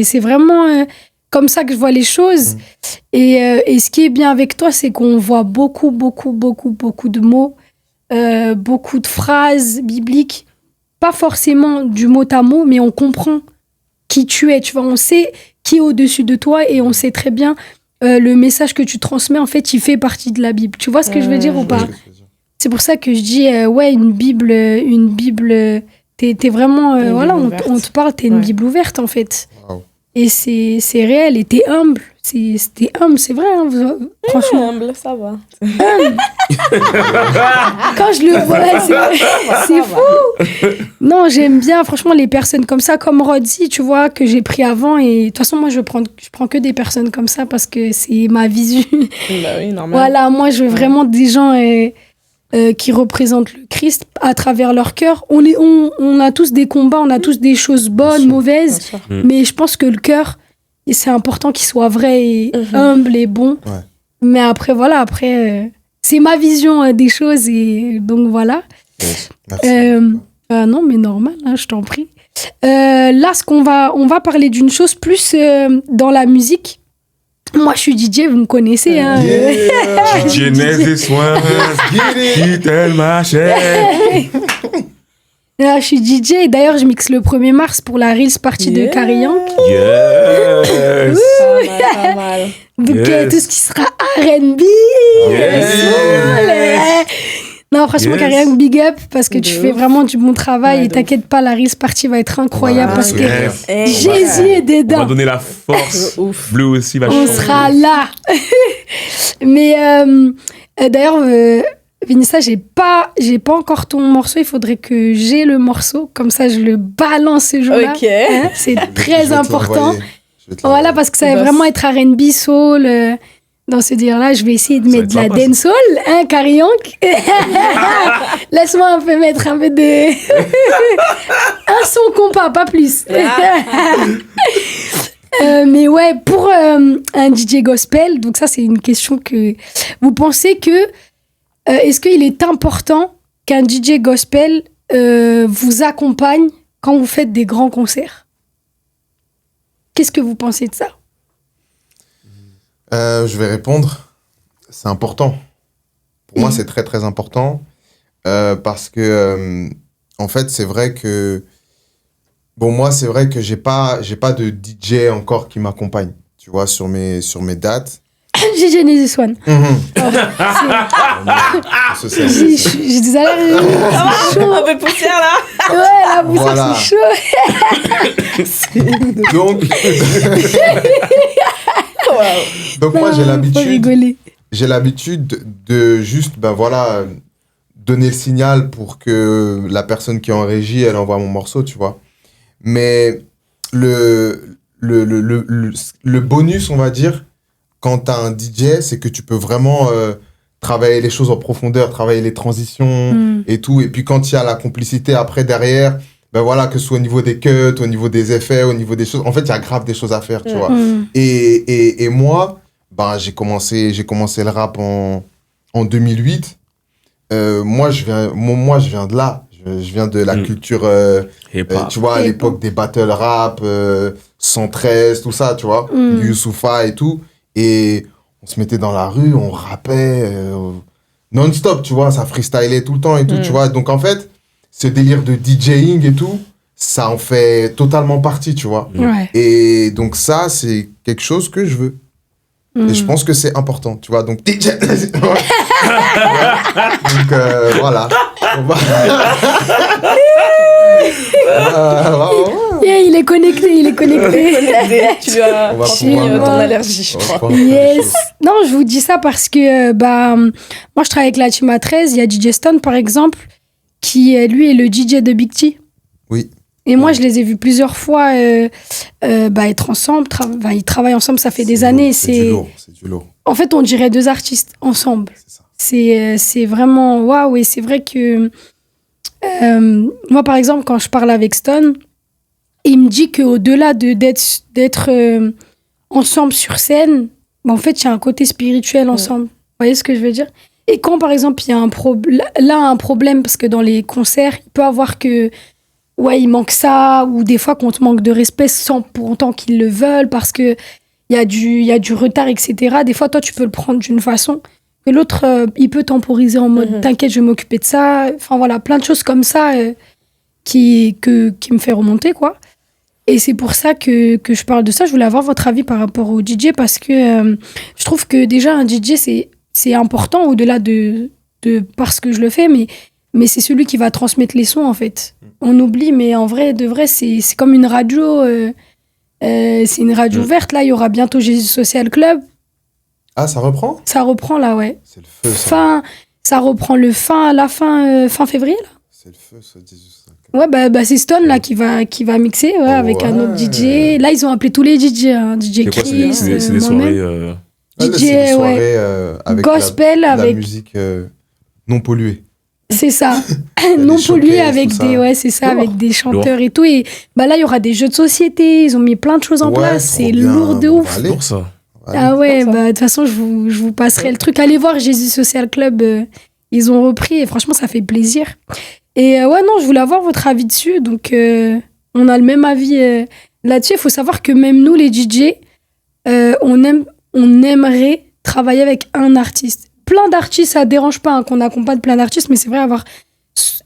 C'est vraiment comme ça que je vois les choses. Et ce qui est bien avec toi, c'est qu'on voit beaucoup de mots, beaucoup de phrases bibliques. Pas forcément du mot à mot, mais on comprend qui tu es. Tu vois, on sait qui est au-dessus de toi et on sait très bien le message que tu transmets. En fait, il fait partie de la Bible. Tu vois ce que je veux dire ou Je pas? vois ce que tu veux dire. C'est pour ça que je dis, ouais, une Bible, t'es vraiment, Une voilà, Bible on ouverte. te parle, t'es une Ouais. Bible ouverte, en fait. Waouh. Et c'est réel, et t'es humble. T'es humble, c'est vrai, hein, franchement. Humble, ça va. Quand je le vois, c'est fou. Non, j'aime bien, franchement, les personnes comme ça, comme Rodzi, tu vois, que j'ai pris avant. Et de toute façon, moi, je prends que des personnes comme ça parce que c'est ma vision. Bah oui, normal. Voilà, moi, je veux vraiment des gens qui représentent le Christ à travers leur cœur. On a tous des combats, on a tous des choses bonnes, sûr. mauvaises, Bien sûr. mais je pense que le cœur, c'est important qu'il soit vrai et Mhm. humble et bon. Ouais. Mais après, voilà, c'est ma vision des choses et donc voilà. Yes. Merci. Non, mais normal, hein, je t'en prie. Là, on va parler d'une chose plus dans la musique. Moi, je suis DJ, vous me connaissez. Hein, Yeah. Genèse et soins, qui t'aime ma chère. je suis DJ et d'ailleurs, je mixe le 1er mars pour la Reels partie de Yeah. Carillon. Yes. Pas mal. Donc, Yes. tout ce qui sera R&B, Yes. soul, Non, franchement, Yes. Carillon, big up parce que De tu ouf. fais vraiment du bon travail Ouais, et de t'inquiète pas, la Reels partie va être incroyable Voilà, parce que yes. Eh, Jésus est On va dedans. donner la force. De ouf. Bleu aussi va On chanter. sera là. Mais d'ailleurs, Vinissa, j'ai pas encore ton morceau. Il faudrait que j'ai le morceau. Comme ça, je le balance ce jour-là. Ok. Hein, c'est Je vais très te important. l'envoyer. Je vais te Voilà, l'envoyer. parce que ça va Boss. vraiment être R&B, soul. Dans ce dire-là, je vais essayer de Ça va mettre être de la sympa, ça. dancehall, hein, Carillon. Laisse-moi un peu mettre un peu de... un son compas, pas plus. Mais ouais, pour un DJ gospel, donc ça c'est une question que vous pensez que est-ce qu'il est important qu'un DJ gospel vous accompagne quand vous faites des grands concerts? Qu'est-ce que vous pensez de ça? Je vais répondre. C'est important. Pour moi, c'est très, très important. Parce que, en fait, c'est vrai que... Bon, moi, c'est vrai que j'ai pas de DJ encore qui m'accompagne, tu vois, sur mes dates. J'ai Genesis One. Ce serait- J'ai des allergies. C'est chaud. Un peu de poussière là. Ouais, la poussière, Voilà. c'est chaud. Donc, donc moi, j'ai Non, faut l'habitude... rigoler. J'ai l'habitude de juste, ben voilà, donner le signal pour que la personne qui est en régie, elle envoie mon morceau, tu vois. Mais le bonus, on va dire, quand t'as un DJ, c'est que tu peux vraiment travailler les choses en profondeur, travailler les transitions Mm. et tout. Et puis quand il y a la complicité après, derrière, ben voilà, que ce soit au niveau des cuts, au niveau des effets, au niveau des choses. En fait, il y a grave des choses à faire, tu vois. Mm. Et moi, ben, j'ai commencé le rap en 2008. Moi, je viens de là. Je Je viens de la culture, Hip-hop. tu vois, à Hip-hop. l'époque des battle rap, 113, tout ça, tu vois, Youssoupha et tout. Et on se mettait dans la rue, on rappait non-stop, tu vois, ça freestylait tout le temps et tout, tu vois. Donc en fait, ce délire de DJing et tout, ça en fait totalement partie, tu vois. Ouais. Et donc ça, c'est quelque chose que je veux. Et je pense que c'est important, tu vois. Donc, DJ. Donc, voilà. On va- Yeah, il est connecté. Tu as On va transmis pouvoir- ton allergie, je on va crois. pouvoir faire des Yes. choses. Non, je vous dis ça parce que moi je travaille avec la team A13. Il y a DJ Stone par exemple, qui lui est le DJ de Big T. Oui. Et moi je les ai vus plusieurs fois être ensemble. Ils travaillent ensemble, ça fait des années. C'est du lourd, c'est du lourd. En fait, on dirait deux artistes ensemble. C'est ça. C'est vraiment waouh. Et c'est vrai que moi par exemple, quand je parle avec Stone, il me dit qu'au-delà d'être ensemble sur scène, en fait, il y a un côté spirituel ensemble. Vous voyez ce que je veux dire? Et quand, par exemple, il y a un problème, parce que dans les concerts, il peut avoir que, ouais, il manque ça, ou des fois qu'on te manque de respect sans pour autant qu'ils le veulent, parce que il y a du retard, etc. Des fois, toi, tu peux le prendre d'une façon, que l'autre, il peut temporiser en mode, t'inquiète, je vais m'occuper de ça. Enfin, voilà, plein de choses comme ça qui me fait remonter, quoi. Et c'est pour ça que je parle de ça. Je voulais avoir votre avis par rapport au DJ parce que je trouve que déjà un DJ, c'est important au-delà de parce que je le fais, mais c'est celui qui va transmettre les sons en fait. On oublie, mais en vrai, de vrai, c'est comme une radio. C'est une radio verte. Là, il y aura bientôt Jésus Social Club. Ah, ça reprend? Ça reprend là, ouais. C'est le feu, ça. Ça reprend fin février là. C'est le feu, ça, Jesus. Ouais, c'est Stone là qui va mixer avec un autre DJ. Là, ils ont appelé tous les DJ, hein. DJ C'est quoi, Chris, c'est des moi-même. soirées. Ouais, là, DJ, c'est des soirées, ouais. avec Gospel la avec. musique non polluée. C'est ça. a Non des pollué showcases, avec tout des. ça. Ouais, c'est ça, Lourd. avec des chanteurs et tout. Et là, il y aura des jeux de société. Ils ont mis plein de choses en Ouais, place. trop C'est bien. lourd de On ouf. va aller. Pour ça. Ah ouais, Comme ça. de toute façon, je vous passerai le truc. Allez voir Jésus Social Club. Ils ont repris et franchement, ça fait plaisir. Et ouais, non, je voulais avoir votre avis dessus. Donc, on a le même avis là-dessus. Il faut savoir que même nous, les DJ, on aimerait travailler avec un artiste. Plein d'artistes, ça ne dérange pas qu'on accompagne plein d'artistes, mais c'est vrai, avoir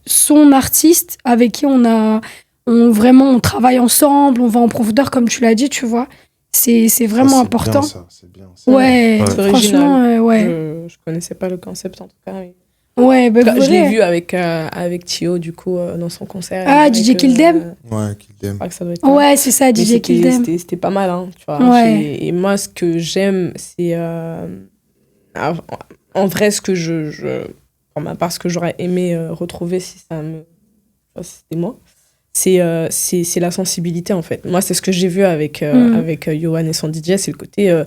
son artiste avec qui on travaille ensemble, on va en profondeur, comme tu l'as dit, tu vois. C'est vraiment Ça, important. Bien, ça, c'est bien. ça. Ouais, C'est franchement, original. ouais. Je connaissais pas le concept en tout cas. Mais... Ouais, bah, Je l'ai vrai. vu avec Thio du coup dans son concert. Ah, Avec, DJ Kildem. Ouais, qu'il Je t'aime. crois que ça doit être. Ouais, c'est ça, Mais DJ Kildem. c'était pas mal, hein, tu vois. Ouais. Et moi, ce que j'aime, c'est. En vrai, ce que pour ma part, ce que j'aurais aimé retrouver si ça me. Si c'était moi, c'est la sensibilité, en fait. Moi, c'est ce que j'ai vu avec Yohan et son DJ, c'est le côté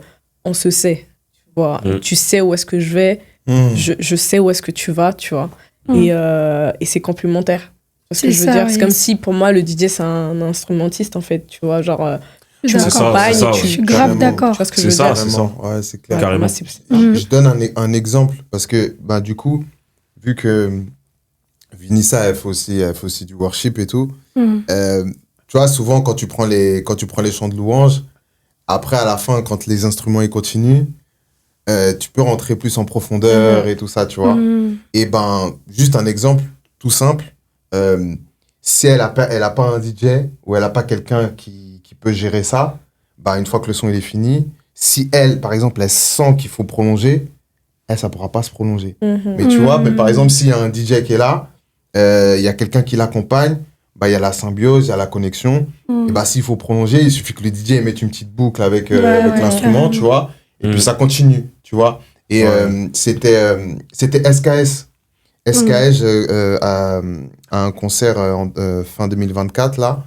on se sait. Tu vois, tu sais où est-ce que je vais, je sais où est-ce que tu vas, tu vois. Et c'est complémentaire. C'est ce que je veux dire. C'est comme si, pour moi, le DJ, c'est un instrumentiste, en fait. Tu vois, genre. Tu D'accord. m'accompagnes, c'est ça, tu- Je suis ouais. grave Carrément. d'accord. Tu vois ce que je C'est veux dire. ça, c'est Vraiment, ouais, c'est clair. Carrément. Moi, c'est- Je donne un exemple parce que du coup, vu que Vinissa elle fait aussi du worship et tout, tu vois, souvent quand tu prends les chants de louange, après à la fin quand les instruments ils continuent, tu peux rentrer plus en profondeur et tout ça, tu vois. Et juste un exemple tout simple, si elle a pas un DJ ou elle a pas quelqu'un qui peut gérer ça, une fois que le son il est fini, si elle par exemple elle sent qu'il faut prolonger, ça pourra pas se prolonger. Mais tu vois, par exemple s'il y a un DJ qui est là, il y a quelqu'un qui l'accompagne, il y a la symbiose, il y a la connexion. Et s'il faut prolonger, il suffit que le DJ mette une petite boucle avec l'instrument, tu vois. Et puis ça continue, tu vois. Et c'était SKS. SKS à un concert fin 2024, là,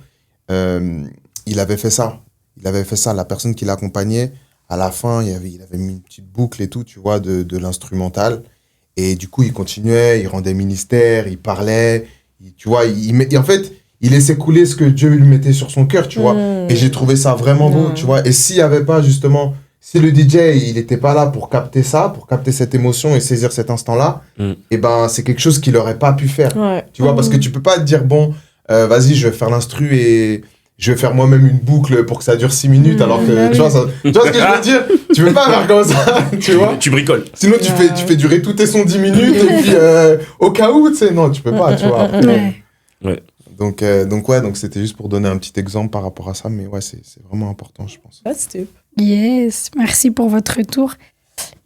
il avait fait ça. La personne qui l'accompagnait, à la fin, il avait mis une petite boucle et tout, tu vois, de l'instrumental. Et du coup, il continuait, il rendait ministère, il parlait, tu vois, en fait, il laissait couler ce que Dieu lui mettait sur son cœur, tu vois. Et j'ai trouvé ça vraiment beau, tu vois. Et s'il n'y avait pas, justement, si le DJ, il n'était pas là pour capter ça, pour capter cette émotion et saisir cet instant-là, et ben, c'est quelque chose qu'il n'aurait pas pu faire. Ouais. Tu vois, parce que tu peux pas te dire, bon, vas-y, je vais faire l'instru et je vais faire moi-même une boucle pour que ça dure 6 minutes, alors que, tu vois ce que je veux dire? Tu peux pas faire comme ça, tu vois? Tu bricoles. Sinon, tu fais durer tous tes sons 10 minutes, et puis, au cas où, tu sais, non, tu peux pas, tu vois. Ouais. Donc c'était juste pour donner un petit exemple par rapport à ça, mais ouais, c'est vraiment important, je pense. C'était Yes, merci pour votre retour.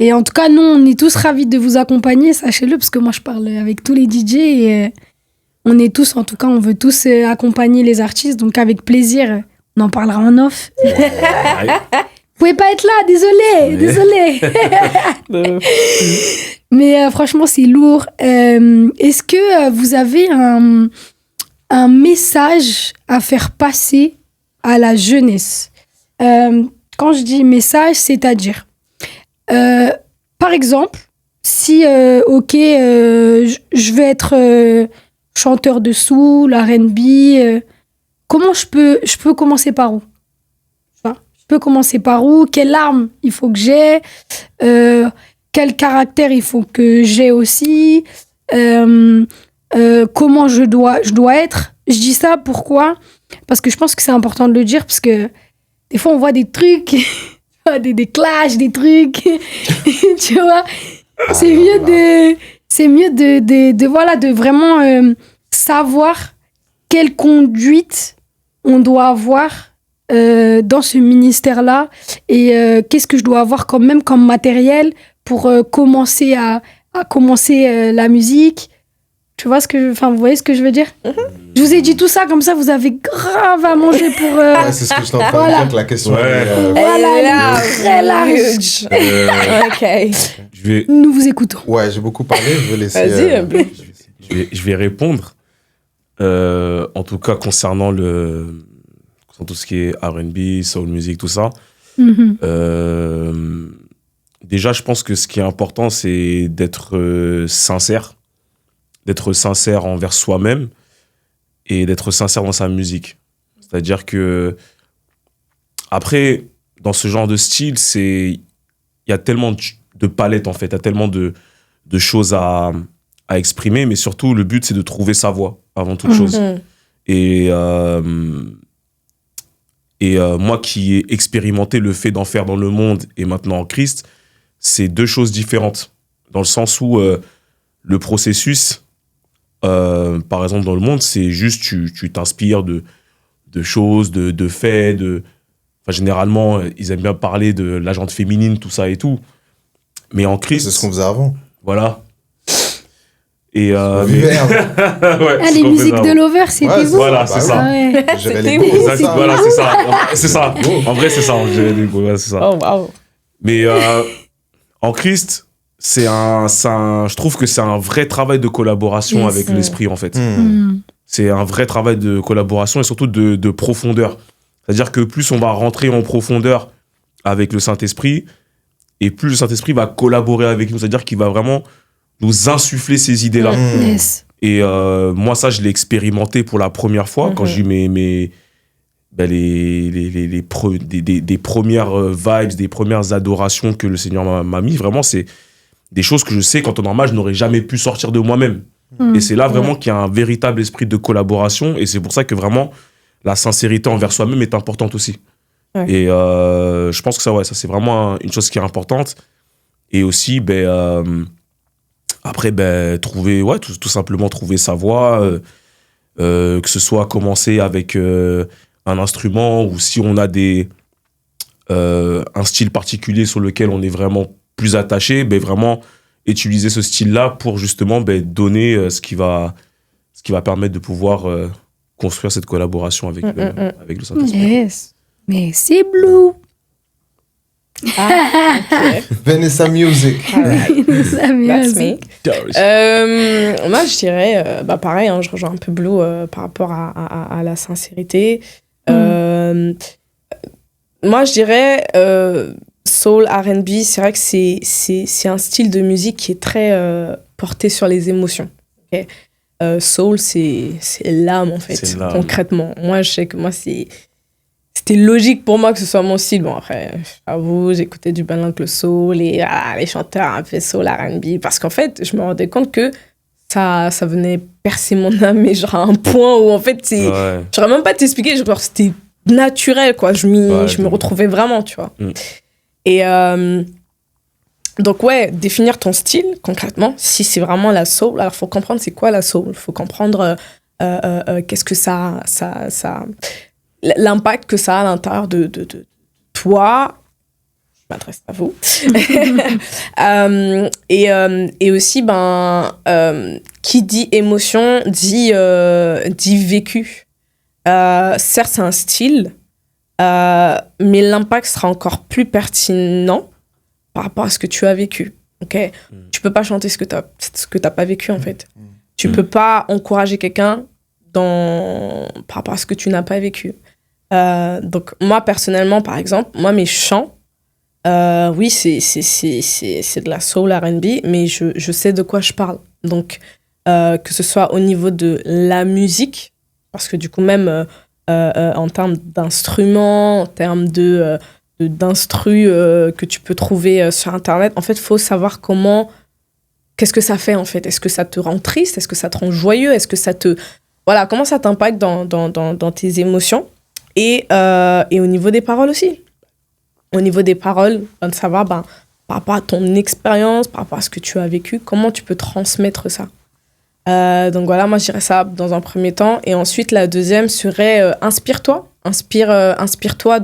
Et en tout cas, nous, on est tous ravis de vous accompagner, sachez-le, parce que moi, je parle avec tous les DJ et on est tous, en tout cas, on veut tous accompagner les artistes, donc avec plaisir, on en parlera en off. Vous pouvez pas être là, désolé. Mais franchement, c'est lourd. Est-ce que vous avez un message à faire passer à la jeunesse? Quand je dis message, c'est-à-dire, par exemple, si, je veux être chanteur de soul, R&B, comment je peux commencer par où? Enfin, je peux commencer par où? Quelle arme il faut que j'ai? Quel caractère il faut que j'ai aussi? Comment je dois être? Je dis ça pourquoi? Parce que je pense que c'est important de le dire, parce que des fois on voit des trucs, des clashs, des trucs, tu vois. C'est mieux de vraiment savoir quelle conduite on doit avoir dans ce ministère-là et qu'est-ce que je dois avoir quand même comme matériel pour commencer à commencer la musique. Tu vois vous voyez ce que je veux dire? Je vous ai dit tout ça, comme ça, vous avez grave à manger pour... Ouais, c'est ce que je suis en train de dire, que la question est... Voilà, très large. Ok. Nous vous écoutons. Ouais, j'ai beaucoup parlé, je vais laisser... Vas-y, Blue. Je vais répondre. En tout cas, concernant tout ce qui est R&B, soul music, tout ça. Déjà, je pense que ce qui est important, c'est d'être sincère. D'être sincère envers soi-même et d'être sincère dans sa musique. C'est-à-dire que, après, dans ce genre de style, il y a tellement de palettes, en fait. Il y a tellement de choses à exprimer, mais surtout, le but, c'est de trouver sa voix, avant toute chose. Et moi qui ai expérimenté le fait d'en faire dans le monde et maintenant en Christ, c'est deux choses différentes. Dans le sens où le processus... par exemple, dans le monde, c'est juste tu t'inspires de choses, de faits, enfin, généralement, ils aiment bien parler de la gente féminine, tout ça et tout. Mais en Christ... C'est ce qu'on faisait avant. Voilà. Et les musiques de Lover, c'était vous? Voilà, c'est ça. Ouais. C'était vous. Voilà, c'est ça. C'est ça. En vrai, c'est ça. C'est ça. Oh, wow. Mais en Christ... je trouve que c'est un vrai travail de collaboration avec l'esprit, en fait. C'est un vrai travail de collaboration et surtout de profondeur. C'est-à-dire que plus on va rentrer en profondeur avec le Saint-Esprit, et plus le Saint-Esprit va collaborer avec nous. C'est-à-dire qu'il va vraiment nous insuffler ces idées-là. Yes. Et moi, ça, je l'ai expérimenté pour la première fois quand j'ai eu des premières vibes, des premières adorations que le Seigneur m'a mis. Vraiment, c'est des choses que je sais qu'en temps normal, je n'aurais jamais pu sortir de moi-même. Et c'est là vraiment qu'il y a un véritable esprit de collaboration. Et c'est pour ça que vraiment, la sincérité envers soi-même est importante aussi. Ouais. Et je pense que ça c'est vraiment une chose qui est importante. Et aussi, après, tout simplement trouver sa voix. Que ce soit commencer avec un instrument ou si on a un style particulier sur lequel on est vraiment plus attaché, vraiment utiliser ce style-là pour justement donner ce qui va permettre de pouvoir construire cette collaboration avec le Saint-Esprit. Yes. Mais c'est Blue. Okay. Vanessa Music. That's me. Moi, je dirais, pareil, je rejoins un peu Blue par rapport à la sincérité. Moi, je dirais soul, R&B, c'est vrai que c'est un style de musique qui est très porté sur les émotions. Okay? Soul, c'est l'âme, en fait, concrètement. Moi, je sais que moi, c'est c'était logique pour moi que ce soit mon style. Bon, après, j'avoue, j'écoutais du Ben L'Oncle Soul, les chanteurs un peu soul, R&B, parce qu'en fait, je me rendais compte que ça venait percer mon âme, mais genre à un point où, en fait, je saurais même pas t'expliquer, genre, c'était naturel, quoi. Je me retrouvais vraiment, tu vois. Et donc, ouais, définir ton style, concrètement, si c'est vraiment la soul, alors il faut comprendre c'est quoi la soul. Il faut comprendre qu'est-ce que ça l'impact que ça a à l'intérieur de toi. Je m'adresse à vous. Et aussi, qui dit émotion dit vécu. Certes, c'est un style, mais l'impact sera encore plus pertinent par rapport à ce que tu as vécu. Okay? Tu peux pas chanter ce que t'as pas vécu, en fait. Tu peux pas encourager quelqu'un par rapport à ce que tu n'as pas vécu. Donc, moi, personnellement, par exemple, mes chants, oui, c'est de la soul R&B, mais je sais de quoi je parle. Donc, que ce soit au niveau de la musique, parce que du coup, même en termes d'instruments, en termes d'instru que tu peux trouver sur Internet, en fait, il faut savoir qu'est-ce que ça fait, en fait. Est-ce que ça te rend triste? Est-ce que ça te rend joyeux? Est-ce que ça te... Voilà, comment ça t'impacte dans tes émotions? Et au niveau des paroles aussi. Au niveau des paroles, de savoir par rapport à ton expérience, par rapport à ce que tu as vécu, comment tu peux transmettre ça. Donc voilà, moi je dirais ça dans un premier temps. Et ensuite, la deuxième serait inspire-toi. Inspire-toi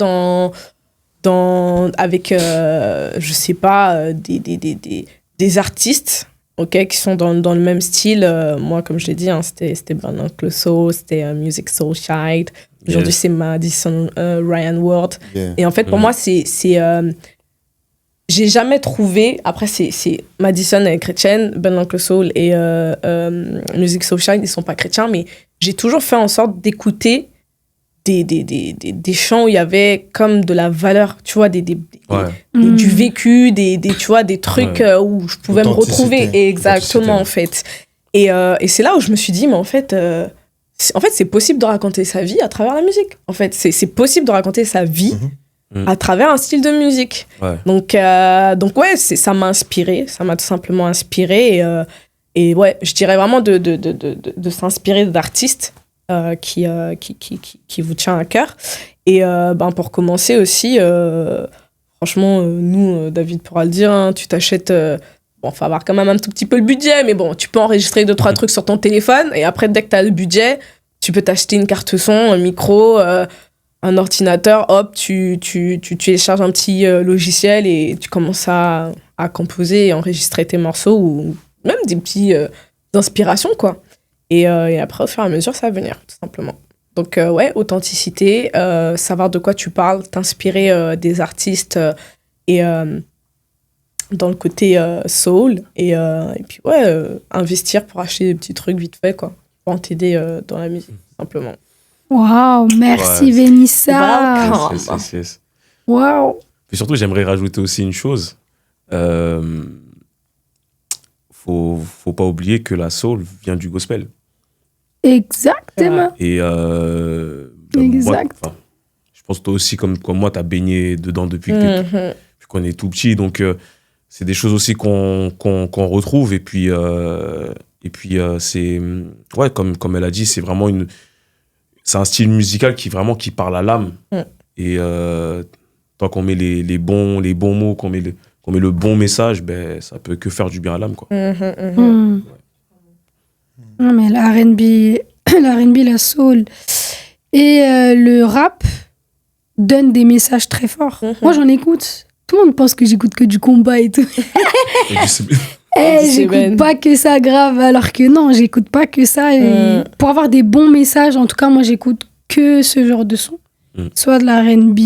avec, je sais pas, des artistes, ok, qui sont dans le même style. Moi, comme je l'ai dit, c'était Ben L'Oncle Soul, c'était Musiq Soulchild. Aujourd'hui, c'est Madison Ryan Ward. Yeah. Et en fait, pour moi, j'ai jamais trouvé... Après, c'est Madison, elle est chrétienne, Ben L'Oncle Soul et Musiq Soulchild, ils sont pas chrétiens, mais j'ai toujours fait en sorte d'écouter des chants où il y avait comme de la valeur, tu vois, du vécu, tu vois, des trucs où je pouvais me retrouver. Exactement, en fait. Et c'est là où je me suis dit, mais en fait, c'est possible de raconter sa vie à travers la musique. En fait, c'est possible de raconter sa vie à travers un style de musique. Ouais. Donc ouais, ça m'a inspiré. Ça m'a tout simplement inspiré. Et ouais, je dirais vraiment de s'inspirer d'artistes qui vous tient à cœur. Et pour commencer aussi, franchement, nous, David pourra le dire, hein, tu t'achètes... Bon, faut avoir quand même un tout petit peu le budget, mais bon, tu peux enregistrer 2-3 trucs sur ton téléphone, et après, dès que t'as le budget, tu peux t'acheter une carte son, un micro, un ordinateur, hop, tu télécharges un petit logiciel et tu commences à composer et enregistrer tes morceaux, ou même des petits inspirations, quoi. Et après, au fur et à mesure, ça va venir, tout simplement. Donc, ouais, authenticité, savoir de quoi tu parles, t'inspirer des artistes et dans le côté soul. Et puis, ouais, investir pour acheter des petits trucs vite fait, quoi, pour t'aider dans la musique, tout simplement. Waouh, merci Vénissa. Waouh. Et surtout, j'aimerais rajouter aussi une chose. Faut pas oublier que la soul vient du gospel. Exactement. Et exact. Moi, je pense que toi aussi, comme moi, t'as baigné dedans depuis qu'on est tout petit. Donc, c'est des choses aussi qu'on retrouve. Et puis c'est... Ouais, comme elle a dit, c'est vraiment c'est un style musical qui parle à l'âme. Et tant qu'on met les bons mots, qu'on met le bon message, ben, ça peut que faire du bien à l'âme, quoi. Non, mais la R&B, la soul et le rap donnent des messages très forts. Moi, j'en écoute. Tout le monde pense que j'écoute que du combat et tout. J'écoute pas que ça, grave. Alors que non, j'écoute pas que ça. Et pour avoir des bons messages, en tout cas, moi, j'écoute que ce genre de son. Soit de la R&B,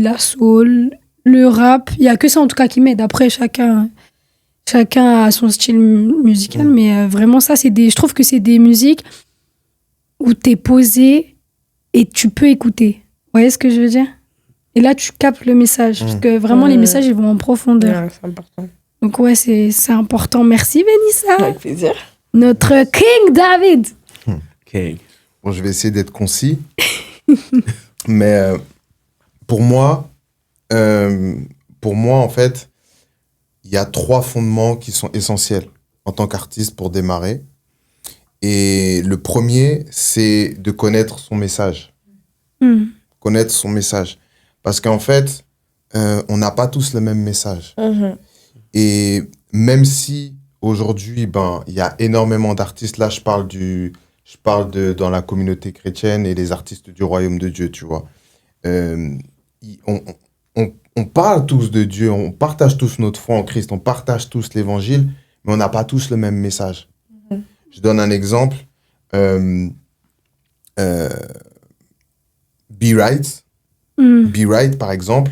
la soul, le rap. Il y a que ça, en tout cas, qui m'aide. Après, chacun a son style musical, mais vraiment ça, je trouve que c'est des musiques où t'es posé et tu peux écouter. Vous voyez ce que je veux dire? Et là, tu captes le message, parce que vraiment, les messages, ils vont en profondeur. Ouais, c'est important. Donc ouais, c'est important. Merci, Vénissa. Avec plaisir. Notre King David. King. Bon, je vais essayer d'être concis. Mais pour moi, en fait, il y a 3 fondements qui sont essentiels en tant qu'artiste pour démarrer. Et le premier, c'est de connaître son message. Connaître son message. Parce qu'en fait, on n'a pas tous le même message. Et même si aujourd'hui, il y a énormément d'artistes, là je parle dans la communauté chrétienne et les artistes du royaume de Dieu, tu vois. On parle tous de Dieu, on partage tous notre foi en Christ, on partage tous l'évangile, mais on n'a pas tous le même message. Je donne un exemple. Be Right. Be Right, par exemple.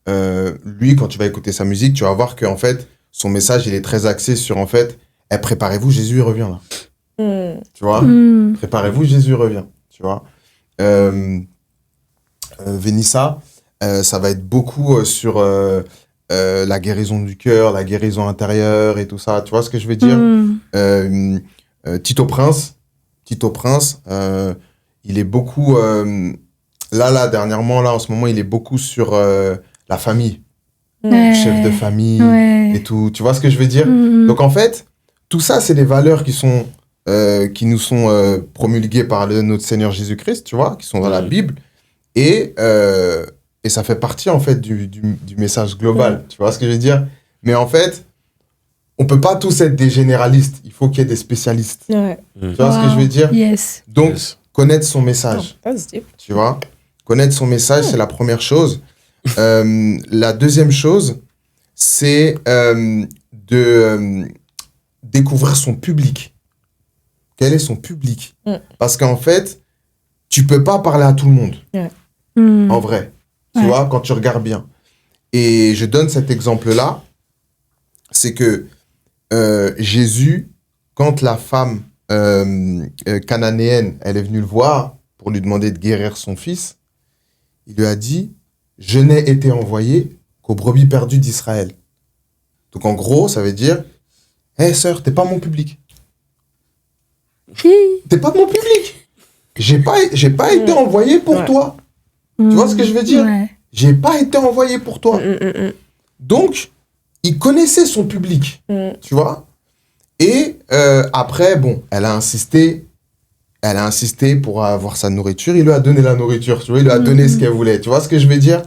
Lui, quand tu vas écouter sa musique, tu vas voir qu'en fait, son message, il est très axé sur, en fait, préparez-vous, Jésus, il revient là. Tu vois Préparez-vous, Jésus revient. Tu vois Vénissa, ça va être beaucoup sur la guérison du cœur, la guérison intérieure et tout ça. Tu vois ce que je veux dire Tito Prince, il est beaucoup... là, dernièrement, là, en ce moment, il est beaucoup sur la famille. Chef de famille et tout. Tu vois ce que je veux dire Donc, en fait, tout ça, c'est des valeurs qui nous sont promulguées par notre Seigneur Jésus-Christ, tu vois, qui sont dans la Bible. Et ça fait partie, en fait, du message global. Tu vois ce que je veux dire Mais en fait, on peut pas tous être des généralistes. Il faut qu'il y ait des spécialistes. Tu vois ce que je veux dire Yes. Donc, connaître son message. Tu vois Connaître son message, c'est la première chose. La deuxième chose, c'est de découvrir son public. Quel est son public Parce qu'en fait, tu peux pas parler à tout le monde. En vrai. Tu vois, quand tu regardes bien. Et je donne cet exemple-là. C'est que Jésus, quand la femme cananéenne, elle est venue le voir pour lui demander de guérir son fils, il lui a dit « Je n'ai été envoyé qu'aux brebis perdues d'Israël. » Donc en gros, ça veut dire « Hé sœur, t'es pas mon public. T'es pas mon public. J'ai pas été envoyé pour toi. » Tu vois ce que je veux dire J'ai pas été envoyé pour toi. Donc, il connaissait son public, tu vois. Et après, bon, elle a insisté pour avoir sa nourriture. Il lui a donné la nourriture, tu vois. Il lui a donné ce qu'elle voulait. Tu vois ce que je veux dire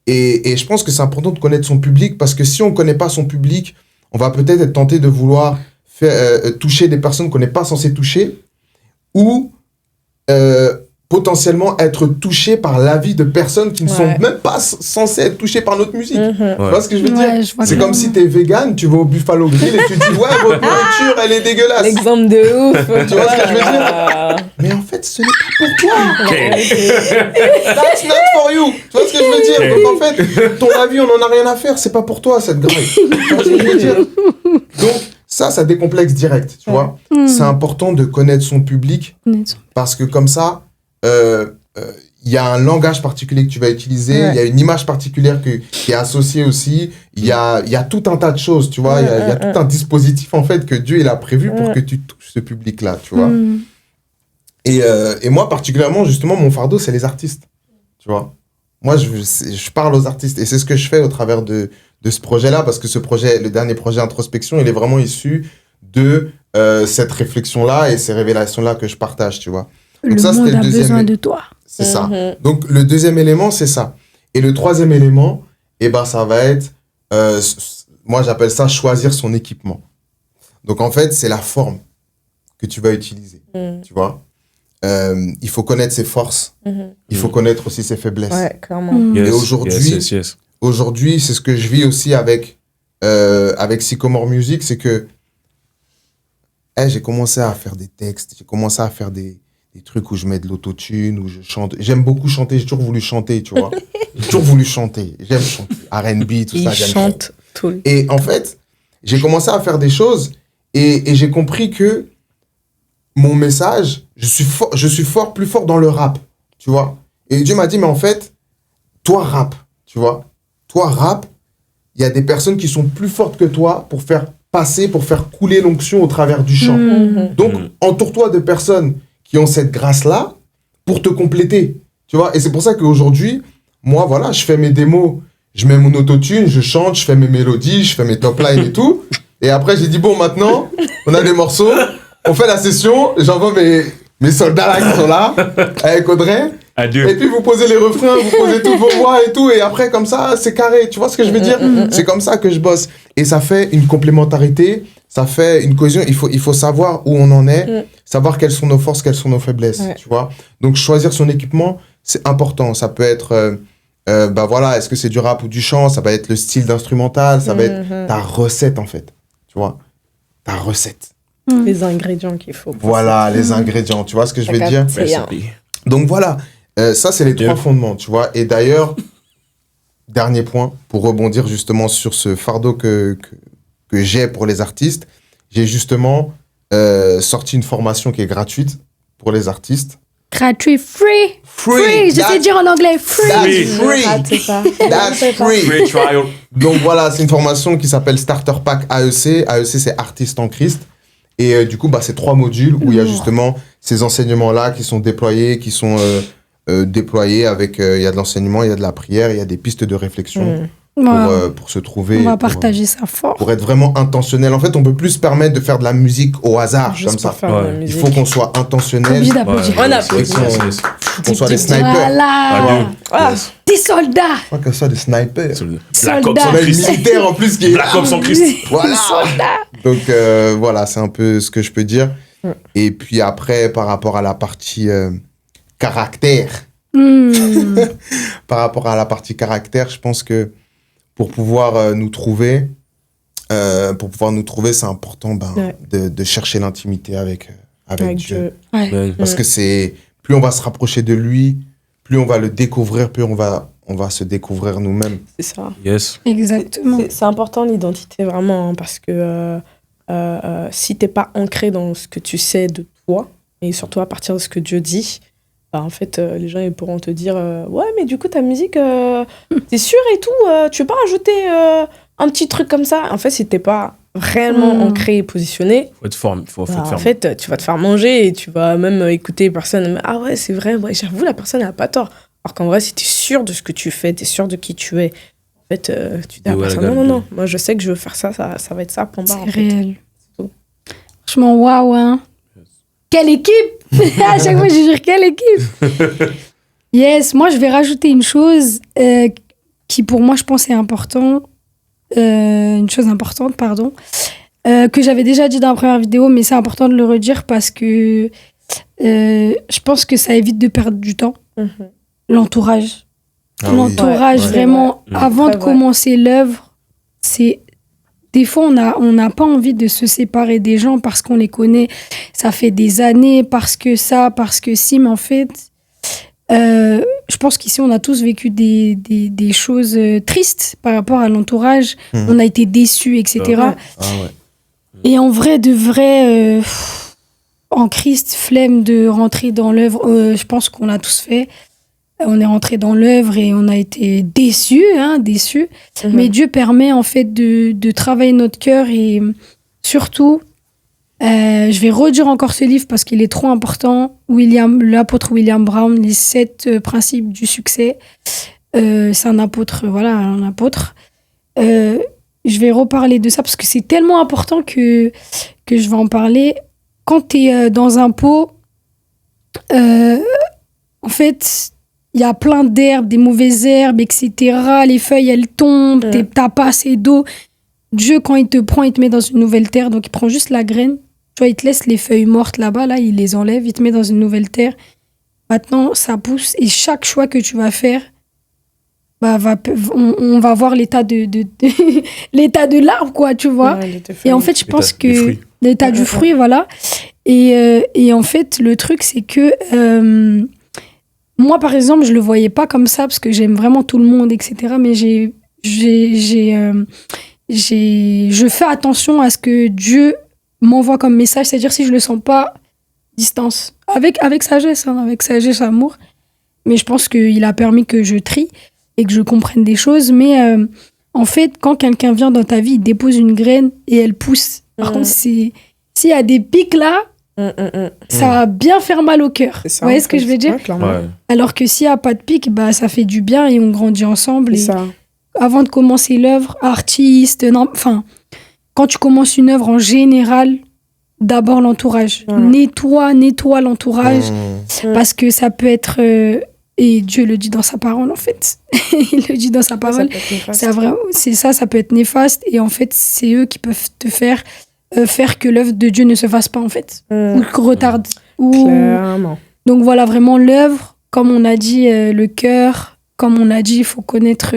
et je pense que c'est important de connaître son public parce que si on ne connaît pas son public, on va peut-être être tenté de vouloir toucher des personnes qu'on n'est pas censé toucher ou potentiellement être touché par l'avis de personnes qui ne sont même pas censées être touchées par notre musique. Tu vois ce que je veux dire C'est comme si t'es vegan, tu vas au Buffalo Grill et tu dis « Ouais, votre nourriture, elle est dégueulasse. » L'exemple de ouf. Tu vois ce que je veux dire Mais en fait, ce n'est pas pour toi. That's not for you. Tu vois ce que je veux dire Donc en fait, ton avis, on n'en a rien à faire. C'est pas pour toi, cette graille. Tu vois ce que je veux dire Donc, ça décomplexe direct, tu vois. C'est important de connaître son public parce que comme ça, il y a un langage particulier que tu vas utiliser, il y a une image particulière qui est associée aussi, il y a tout un tas de choses, tu vois, il y a tout un dispositif en fait que Dieu il a prévu pour que tu touches ce public-là, tu vois. Et moi particulièrement, justement, mon fardeau, c'est les artistes, tu vois. Moi, je parle aux artistes et c'est ce que je fais au travers de ce projet-là parce que ce projet, le dernier projet Introspection, il est vraiment issu de cette réflexion-là et ces révélations-là que je partage, tu vois. Donc le monde a besoin de toi. C'est ça. Donc, le deuxième élément, c'est ça. Et le troisième élément, ça va être, moi, j'appelle ça choisir son équipement. Donc, en fait, c'est la forme que tu vas utiliser. Tu vois il faut connaître ses forces. Il faut connaître aussi ses faiblesses. Ouais, clairement. Et aujourd'hui, c'est ce que je vis aussi avec Sycomore Music, c'est que j'ai commencé à faire des textes, j'ai commencé à faire des trucs où je mets de l'autotune, où je chante. J'aime beaucoup chanter, j'ai toujours voulu chanter, tu vois. J'ai toujours voulu chanter. J'aime chanter. R&B, tout ça, j'aime. Il chante tout le temps. Et en fait, j'ai commencé à faire des choses et j'ai compris que mon message, je suis plus fort dans le rap, tu vois. Et Dieu m'a dit, mais en fait, toi, rap, tu vois. Toi, rap, il y a des personnes qui sont plus fortes que toi pour faire couler l'onction au travers du chant. Donc, entoure-toi de personnes qui ont cette grâce-là pour te compléter, tu vois. Et c'est pour ça qu'aujourd'hui, moi, voilà, je fais mes démos, je mets mon autotune, je chante, je fais mes mélodies, je fais mes top lines et tout. Et après, j'ai dit, bon, maintenant, on a des morceaux, on fait la session, j'envoie mes soldats là qui sont là, avec Audrey. Adieu. Et puis, vous posez les refrains, vous posez toutes vos voix et tout. Et après, comme ça, c'est carré. Tu vois ce que je veux dire? C'est comme ça que je bosse. Et ça fait une complémentarité, ça fait une cohésion. Il faut savoir où on en est, savoir quelles sont nos forces, quelles sont nos faiblesses. Ouais. Tu vois? Donc, choisir son équipement, c'est important. Ça peut être, voilà, est-ce que c'est du rap ou du chant? Ça va être le style d'instrumental, ça va être ta recette, en fait. Tu vois? Ta recette. Les ingrédients qu'il faut. Voilà, les ingrédients. Tu vois ce que je veux dire? C'est bien. Donc voilà, ça c'est les trois fondements, tu vois. Et d'ailleurs, dernier point, pour rebondir justement sur ce fardeau que j'ai pour les artistes, j'ai justement sorti une formation qui est gratuite pour les artistes. Gratuit, free. Free, Je sais dire en anglais, free. That's free. Ratez pas. That's free. Free trial. Donc voilà, c'est une formation qui s'appelle Starter Pack AEC. AEC, c'est Artiste en Christ. Et du coup, c'est 3 modules où il y a justement ces enseignements-là qui sont déployés, déployés avec, il y a de l'enseignement, il y a de la prière, il y a des pistes de réflexion pour se trouver. On va partager ça fort. Pour être vraiment intentionnel. En fait, on peut plus se permettre de faire de la musique au hasard, Juste comme ça. pour faire de la Ouais. Il musique. faut qu'on soit intentionnel, Obligé d'applaudir. On applaudit. qu'on soit des snipers. Voilà. Adieu. Ah, Des soldats. Pas que ça soit des snipers. Black Ops Soldat. en On a le Christ. militaire en plus qui est Black Ops en Christ. Voilà. Soldats. Donc voilà, c'est un peu ce que je peux dire. Et puis après, par rapport à la partie caractère, par rapport à la partie caractère, je pense que pour pouvoir nous trouver, c'est important de chercher l'intimité avec Dieu. Ouais. Parce que c'est plus on va se rapprocher de lui, plus on va le découvrir, plus on va se découvrir nous-mêmes. c'est ça. Yes. Exactement. C'est important l'identité vraiment, hein, parce que si t'es pas ancré dans ce que tu sais de toi, et surtout à partir de ce que Dieu dit, en fait, les gens ils pourront te dire ouais, mais du coup ta musique, t'es sûr et tout, tu veux pas rajouter un petit truc comme ça? En fait, si t'es pas réellement ancré et positionné, Faut être ferme. Faut te en faire. fait, tu vas te faire manger et tu vas même écouter personne. Ah ouais, c'est vrai, ouais, j'avoue, la personne elle a pas tort. Alors qu'en vrai, si t'es sûr de ce que tu fais, t'es sûr de qui tu es, en fait, tu dis à la personne, non, moi je sais que je veux faire ça va être ça, point barre. C'est en fait. réel. tout. Franchement, waouh, hein. Quelle équipe. À chaque fois, je jure, quelle équipe. Yes, moi, je vais rajouter une chose qui, pour moi, je pense est important. Une chose importante, pardon. Que j'avais déjà dit dans la première vidéo, mais c'est important de le redire parce que je pense que ça évite de perdre du temps. L'entourage. Ah oui. L'entourage, Ouais. vraiment, Ouais. avant de Très vrai. commencer l'œuvre, c'est... Des fois, on n'a pas envie de se séparer des gens parce qu'on les connaît. Ça fait des années, parce que si. Mais en fait, je pense qu'ici, on a tous vécu des choses tristes par rapport à l'entourage. On a été déçus, etc. Ouais. Ah ouais. Et en vrai, de vrai, en Christ, flemme de rentrer dans l'œuvre. Je pense qu'on l'a tous fait. On est rentré dans l'œuvre et on a été déçus. Mais Dieu permet en fait de travailler notre cœur et surtout, je vais redire encore ce livre parce qu'il est trop important. L'apôtre William Brown, les 7 principes du succès. C'est un apôtre, voilà, un apôtre. Je vais reparler de ça parce que c'est tellement important que je vais en parler. Quand tu es dans un pot, en fait, il y a plein d'herbes, des mauvaises herbes, etc. Les feuilles, elles tombent, t'as pas assez d'eau. Dieu, quand il te prend, il te met dans une nouvelle terre. Donc, il prend juste la graine. Tu vois, il te laisse les feuilles mortes là-bas, là, il les enlève, il te met dans une nouvelle terre. Maintenant, ça pousse. Et chaque choix que tu vas faire, on va voir l'état de l'état de l'arbre, quoi, tu vois. Ouais, Et en fait, je pense des que fruits. l'état du fruit, voilà. Et en fait, le truc, c'est que moi, par exemple, je le voyais pas comme ça parce que j'aime vraiment tout le monde, etc. Mais je fais attention à ce que Dieu m'envoie comme message. C'est-à-dire, si je le sens pas, distance. Avec sagesse, avec sagesse, amour. Mais je pense qu'il a permis que je trie et que je comprenne des choses. Mais en fait, quand quelqu'un vient dans ta vie, il dépose une graine et elle pousse. Par contre, s'il y a des pics là, ça va bien faire mal au cœur. C'est ça, Vous voyez en ce que fait. je veux dire? Ouais, clairement. Ouais. Alors que s'il n'y a pas de pic, bah, ça fait du bien et on grandit ensemble. C'est Et ça. avant de commencer l'œuvre, artiste, enfin, quand tu commences une œuvre en général, d'abord l'entourage. Voilà. Nettoie l'entourage Mmh. parce que ça peut être. Et Dieu le dit dans sa parole, en fait. Il le dit dans sa parole. C'est ça, ça peut être néfaste. Et en fait, c'est eux qui peuvent te faire que l'œuvre de Dieu ne se fasse pas, en fait. Ou que retarde. Ou... Clairement. Donc voilà, vraiment l'œuvre, comme on a dit, le cœur, comme on a dit, il faut connaître,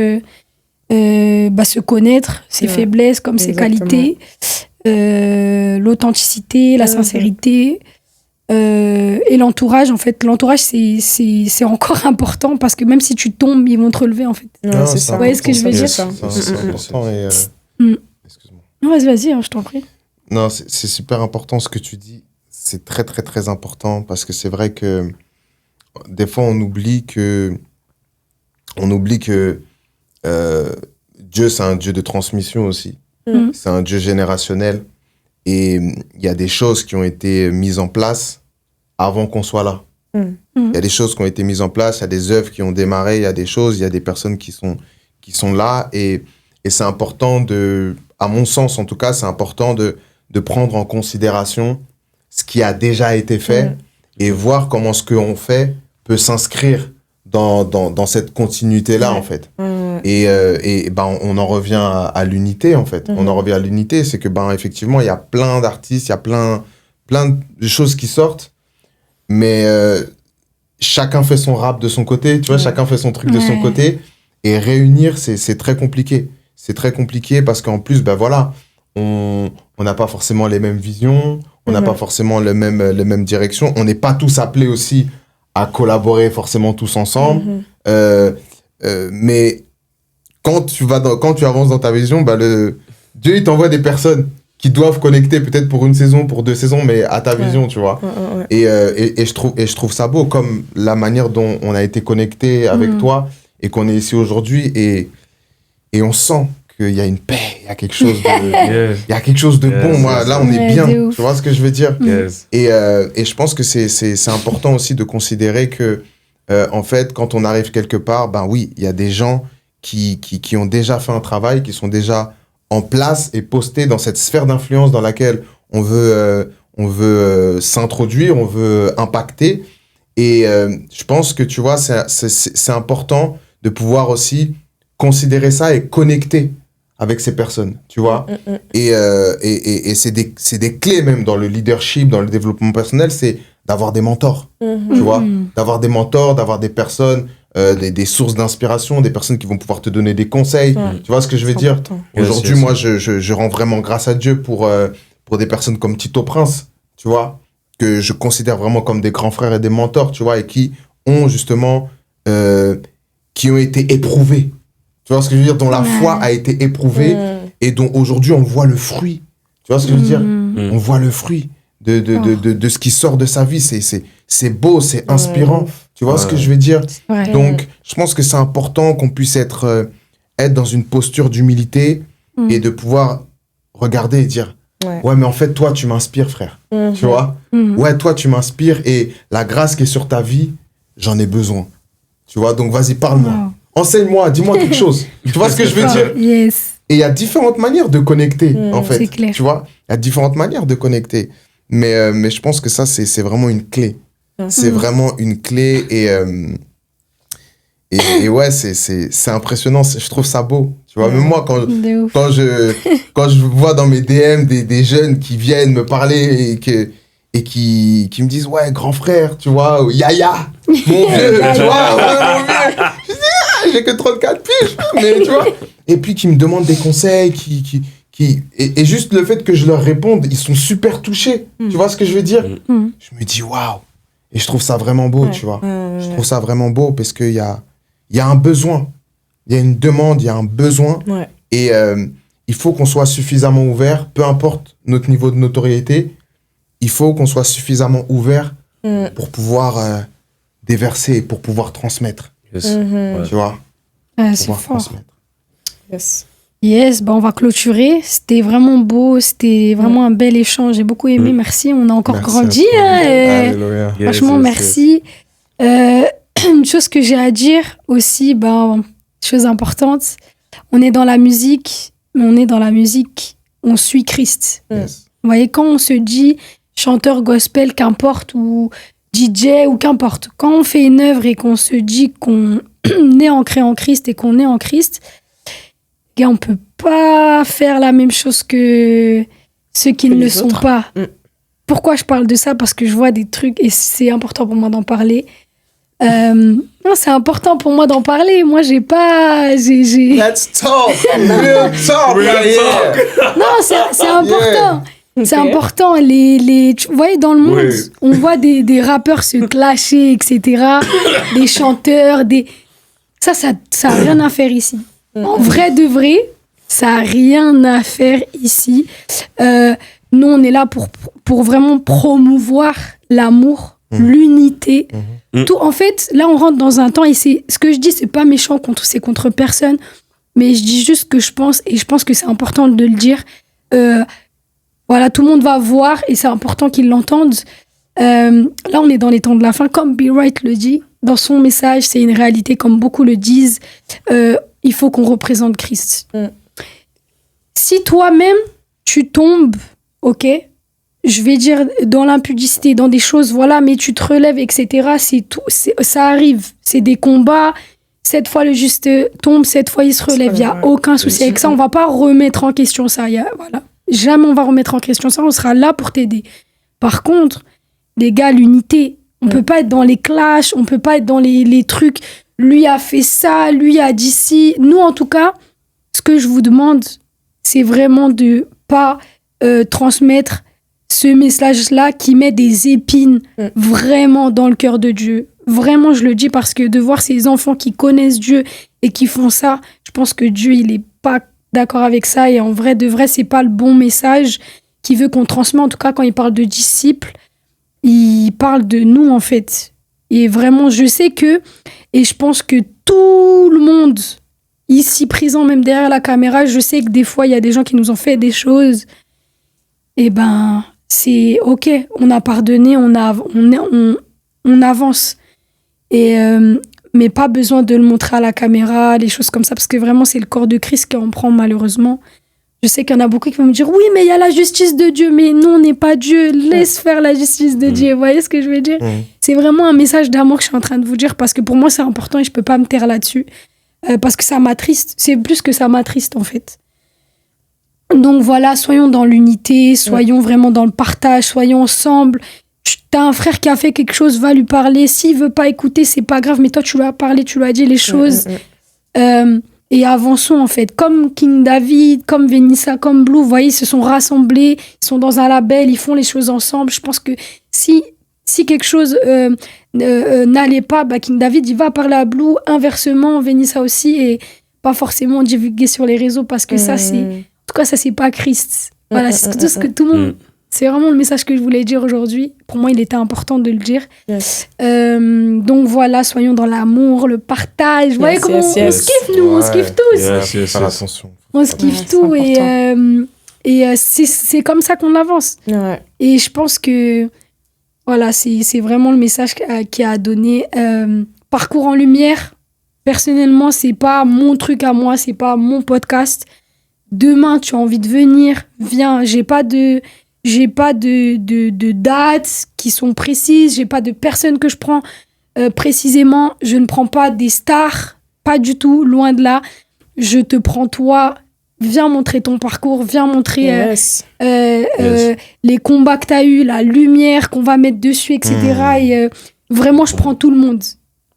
se connaître, ses faiblesses comme ses Exactement. qualités, l'authenticité, la sincérité. Et l'entourage, en fait, l'entourage, c'est encore important parce que même si tu tombes, ils vont te relever, en fait. Ouais, Non, c'est c'est ça. Vous voyez ce que je veux dire? C'est important et... Excuse-moi. Non, vas-y, hein, je t'en prie. Non, c'est super important ce que tu dis. C'est très, très, très important parce que c'est vrai que des fois, on oublie que Dieu, c'est un Dieu de transmission aussi. C'est un Dieu générationnel. Et il y a des choses qui ont été mises en place avant qu'on soit là. Il y a des choses qui ont été mises en place, il y a des œuvres qui ont démarré, il y a des choses, il y a des personnes qui sont là. Et c'est important à mon sens en tout cas, c'est important de prendre en considération ce qui a déjà été fait et voir comment ce qu'on fait peut s'inscrire dans cette continuité-là, en fait. Et on en revient à l'unité, en fait. On en revient à l'unité, c'est que, effectivement, il y a plein d'artistes, il y a plein de choses qui sortent, mais chacun fait son rap de son côté, tu vois, chacun fait son truc de son côté, et réunir, c'est très compliqué. C'est très compliqué parce qu'en plus, on n'a pas forcément les mêmes visions, on n'a pas forcément les mêmes directions, on n'est pas tous appelés aussi à collaborer forcément tous ensemble. Mais quand tu avances dans ta vision, Dieu, il t'envoie des personnes qui doivent connecter peut-être pour une saison, pour 2 saisons, mais à ta vision, tu vois. Et je trouve ça beau, comme la manière dont on a été connecté avec toi et qu'on est ici aujourd'hui. Et on sent qu'il y a une paix, il y a quelque chose de, il y a quelque chose de bon. Moi, là, on est bien. Tu vois ce que je veux dire? Et je pense que c'est important aussi de considérer que, en fait, quand on arrive quelque part, oui, il y a des gens qui ont déjà fait un travail, qui sont déjà en place et postés dans cette sphère d'influence dans laquelle on veut s'introduire, on veut impacter. Et je pense que, tu vois, c'est important de pouvoir aussi considérer ça et connecter avec ces personnes, tu vois. Et c'est des clés même dans le leadership, dans le développement personnel, c'est d'avoir des mentors, tu vois. D'avoir des mentors, d'avoir des personnes, des sources d'inspiration, des personnes qui vont pouvoir te donner des conseils. Tu vois ce que je veux dire? Important. Aujourd'hui, moi, je rends vraiment grâce à Dieu pour des personnes comme Tito Prince, tu vois, que je considère vraiment comme des grands frères et des mentors, tu vois, et qui ont justement, qui ont été éprouvés. Tu vois ce que je veux dire? Dont la foi a été éprouvée et dont aujourd'hui on voit le fruit. Tu vois ce que je veux dire? On voit le fruit de ce qui sort de sa vie. C'est beau, c'est inspirant. Tu vois ce que je veux dire? Donc, je pense que c'est important qu'on puisse être dans une posture d'humilité et de pouvoir regarder et dire ouais, mais en fait, toi, tu m'inspires, frère. Tu vois? Ouais, toi, tu m'inspires et la grâce qui est sur ta vie, j'en ai besoin. Tu vois? Donc, vas-y, parle-moi. Enseigne-moi, dis-moi quelque chose. Tu vois ce que je veux dire? Yes. Et il y a différentes manières de connecter, en fait. C'est clair. Tu vois? Il y a différentes manières de connecter. Mais je pense que ça, c'est vraiment une clé. C'est vraiment une clé. Et ouais, c'est impressionnant. Je trouve ça beau. Tu vois? Même moi, quand je vois dans mes DM des jeunes qui viennent me parler et qui me disent, ouais, grand frère, tu vois, ou Yaya, mon vieux, tu vois, ouais, mon vieux. Je dis, j'ai que 34 piges, mais tu vois. Et puis qui me demandent des conseils, et juste le fait que je leur réponde, ils sont super touchés. Tu vois ce que je veux dire? Je me dis, waouh. Et je trouve ça vraiment beau, tu vois. Je trouve ça vraiment beau parce qu'il y a un besoin. Il y a une demande, il y a un besoin. Et il faut qu'on soit suffisamment ouvert, peu importe notre niveau de notoriété, il faut qu'on soit suffisamment ouvert pour pouvoir déverser, pour pouvoir transmettre. Tu vois? C'est fort. Yes. Yes, on va clôturer. C'était vraiment beau, c'était vraiment un bel échange. J'ai beaucoup aimé, merci. On a encore Merci grandi. à toi. Hein, et Alléluia. Yes, franchement, yes, merci. Une chose que j'ai à dire aussi, chose importante, on est dans la musique, mais on est dans la musique, on suit Christ. Yes. Vous voyez, quand on se dit chanteur gospel, qu'importe, ou DJ, ou qu'importe, quand on fait une œuvre et qu'on se dit qu'on est ancré en Christ et qu'on est en Christ, gars, on peut pas faire la même chose que ceux qui Que ne le les sont autres. pas. Pourquoi je parle de ça? Parce que je vois des trucs et c'est important pour moi d'en parler. Non, c'est important pour moi d'en parler. Moi, j'ai pas... Let's talk. Real talk. Real Yeah. Non, c'est important. C'est Ok. important. Vous voyez, dans le monde, Oui. on voit des rappeurs se clasher, etc. Des chanteurs, Ça a rien à faire ici. En vrai de vrai, ça a rien à faire ici. Nous, on est là pour vraiment promouvoir l'amour, l'unité. Tout, en fait, là, on rentre dans un temps et ce que je dis, c'est pas méchant c'est contre personne, mais je dis juste ce que je pense et je pense que c'est important de le dire. Voilà, tout le monde va voir et c'est important qu'ils l'entendent. Là, on est dans les temps de la fin, comme Be Right le dit dans son message, c'est une réalité, comme beaucoup le disent. Il faut qu'on représente Christ. Si toi-même, tu tombes, ok, je vais dire dans l'impudicité, dans des choses, voilà, mais tu te relèves, etc. C'est tout, ça arrive. C'est des combats. Cette fois, le juste tombe, cette fois, il se relève. Il n'y a aucun souci avec ça. On ne va pas remettre en question ça. Voilà. Jamais on va remettre en question ça. On sera là pour t'aider. Par contre, les gars, l'unité, on ne peut pas être dans les clashs, on ne peut pas être dans les trucs. Lui a fait ça, lui a dit ci. Nous, en tout cas, ce que je vous demande, c'est vraiment de ne pas transmettre ce message-là qui met des épines vraiment dans le cœur de Dieu. Vraiment, je le dis parce que de voir ces enfants qui connaissent Dieu et qui font ça, je pense que Dieu, il n'est pas d'accord avec ça. Et en vrai, de vrai, c'est pas le bon message qu'il veut qu'on transmette. En tout cas, quand il parle de disciples, il parle de nous, en fait. Et vraiment, je sais que, et je pense que tout le monde ici présent, même derrière la caméra, je sais que des fois, il y a des gens qui nous ont fait des choses. Et c'est OK, on a pardonné, on avance. Mais pas besoin de le montrer à la caméra, les choses comme ça, parce que vraiment, c'est le corps de Christ qu'on prend malheureusement. Je sais qu'il y en a beaucoup qui vont me dire « Oui, mais il y a la justice de Dieu. » Mais non, on n'est pas Dieu. Laisse faire la justice de Dieu. Vous voyez ce que je veux dire? C'est vraiment un message d'amour que je suis en train de vous dire, parce que pour moi, c'est important et je ne peux pas me taire là-dessus. Parce que ça m'attriste. C'est plus que ça m'attriste, en fait. Donc voilà, soyons dans l'unité, soyons vraiment dans le partage, soyons ensemble. T'as un frère qui a fait quelque chose, va lui parler. S'il veut pas écouter, c'est pas grave, mais toi, tu lui as parlé, tu lui as dit les choses. Et avançons, en fait. Comme King David, comme Venissa, comme Blue, vous voyez, ils se sont rassemblés, ils sont dans un label, ils font les choses ensemble. Je pense que si quelque chose n'allait pas, King David, il va parler à Blue. Inversement, Venissa aussi, et pas forcément divulguer sur les réseaux, parce que ça, c'est... En tout cas, ça, c'est pas Christ. Voilà, c'est tout ce que tout le monde... C'est vraiment le message que je voulais dire aujourd'hui. Pour moi, il était important de le dire. Yes. Donc voilà, soyons dans l'amour, le partage. Vous voyez comment on se kiffe, nous, on se kiffe tous. Faire attention. On se kiffe c'est tout. Et c'est comme ça qu'on avance. Ouais. Et je pense que voilà, c'est vraiment le message qu'il a donné. Parcours en lumière, personnellement, c'est pas mon truc à moi, c'est pas mon podcast. Demain, tu as envie de venir, viens. J'ai pas de dates qui sont précises, j'ai pas de personnes que je prends précisément, je ne prends pas des stars, pas du tout, loin de là. Je te prends toi, viens montrer ton parcours, viens montrer les combats que tu as eus, la lumière qu'on va mettre dessus, etc. Et vraiment, je prends tout le monde.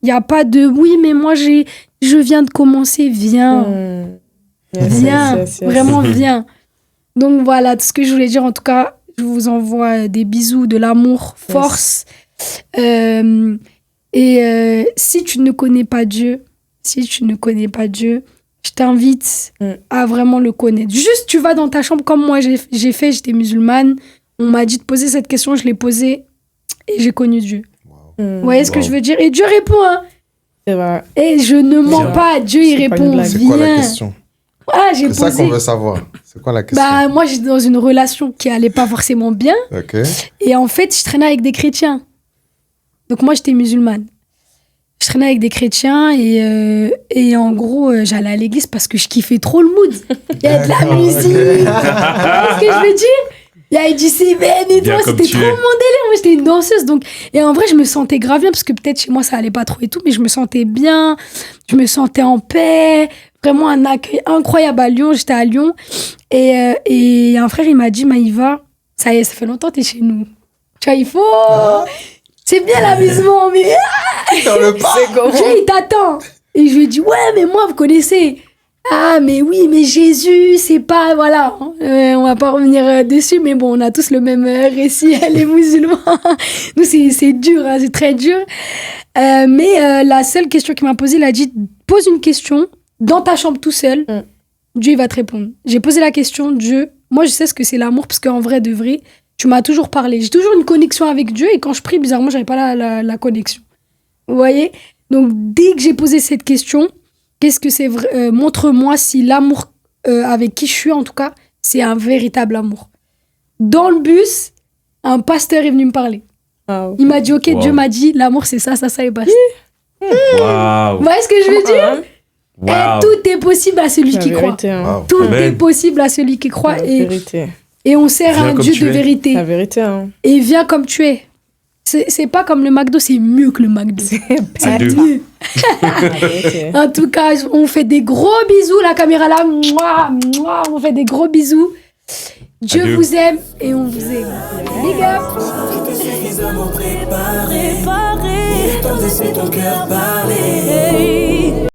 Il n'y a pas de oui, mais moi, je viens de commencer, viens. Viens, vraiment viens. Donc voilà, tout ce que je voulais dire, en tout cas, je vous envoie des bisous, de l'amour, force. Si tu ne connais pas Dieu, je t'invite à vraiment le connaître. Juste, tu vas dans ta chambre, comme moi j'ai fait, j'étais musulmane. On m'a dit de poser cette question, je l'ai posée et j'ai connu Dieu. Vous voyez ce que je veux dire? Et Dieu répond, hein. C'est vrai. Et je ne mens pas, Dieu il répond. C'est quoi la question? Ah, j'ai C'est ça posé. qu'on veut savoir. C'est quoi la question? Bah, moi, j'étais dans une relation qui allait pas forcément bien. Ok. Et en fait, je traînais avec des chrétiens. Donc, moi, j'étais musulmane. Je traînais avec des chrétiens et en gros, j'allais à l'église parce que je kiffais trop le mood. Il y a de la D'accord, musique. ok. Tu vois ce que je veux dire? Il y avait du CBN et tout. Bien comme C'était tu trop es. mon délire. Moi, j'étais une danseuse. Donc... Et en vrai, je me sentais grave bien parce que peut-être chez moi, ça allait pas trop et tout. Mais je me sentais bien. Je me sentais en paix. Vraiment un accueil incroyable à Lyon. J'étais à Lyon. Et un frère, il m'a dit, Maïva, ça y est, ça fait longtemps que t'es chez nous. Tu vois, il faut... C'est bien l'amusement, mais... Dans le parc. Tu vois, il t'attend. Et je lui ai dit, ouais, mais moi, vous connaissez. Ah, mais oui, mais Jésus, c'est pas... Voilà. On va pas revenir dessus, mais bon, on a tous le même récit, les musulmans. Nous, c'est dur, hein, c'est très dur. Mais la seule question qu'il m'a posée, il a dit, pose une question dans ta chambre tout seul. Dieu, il va te répondre. J'ai posé la question, Dieu, moi, je sais ce que c'est l'amour, parce qu'en vrai, de vrai, tu m'as toujours parlé. J'ai toujours une connexion avec Dieu, et quand je prie, bizarrement, j'avais pas la connexion. Vous voyez? Donc, dès que j'ai posé cette question, qu'est-ce que c'est vrai, montre-moi si l'amour avec qui je suis, en tout cas, c'est un véritable amour. Dans le bus, un pasteur est venu me parler. Wow. Il m'a dit, ok, Wow. Dieu m'a dit, l'amour, c'est ça, et basta. Waouh. Vous voyez ce que je veux dire? Waouh. Et tout est possible à celui La qui croit. vérité, hein. Wow. Tout Amen. est possible à celui qui croit. La Et vérité. on sert à Viens un comme Dieu tu de es. vérité. La vérité, hein. Et viens comme tu es. C'est pas comme le McDo, c'est mieux que le McDo. À deux. mieux. La vérité. En tout cas, on fait des gros bisous. La caméra là, mouah, mouah, on fait des gros bisous. Dieu Adieu. vous aime et on vous aime. Big up. Suffisamment préparé. Il est temps de laisser ton cœur parler.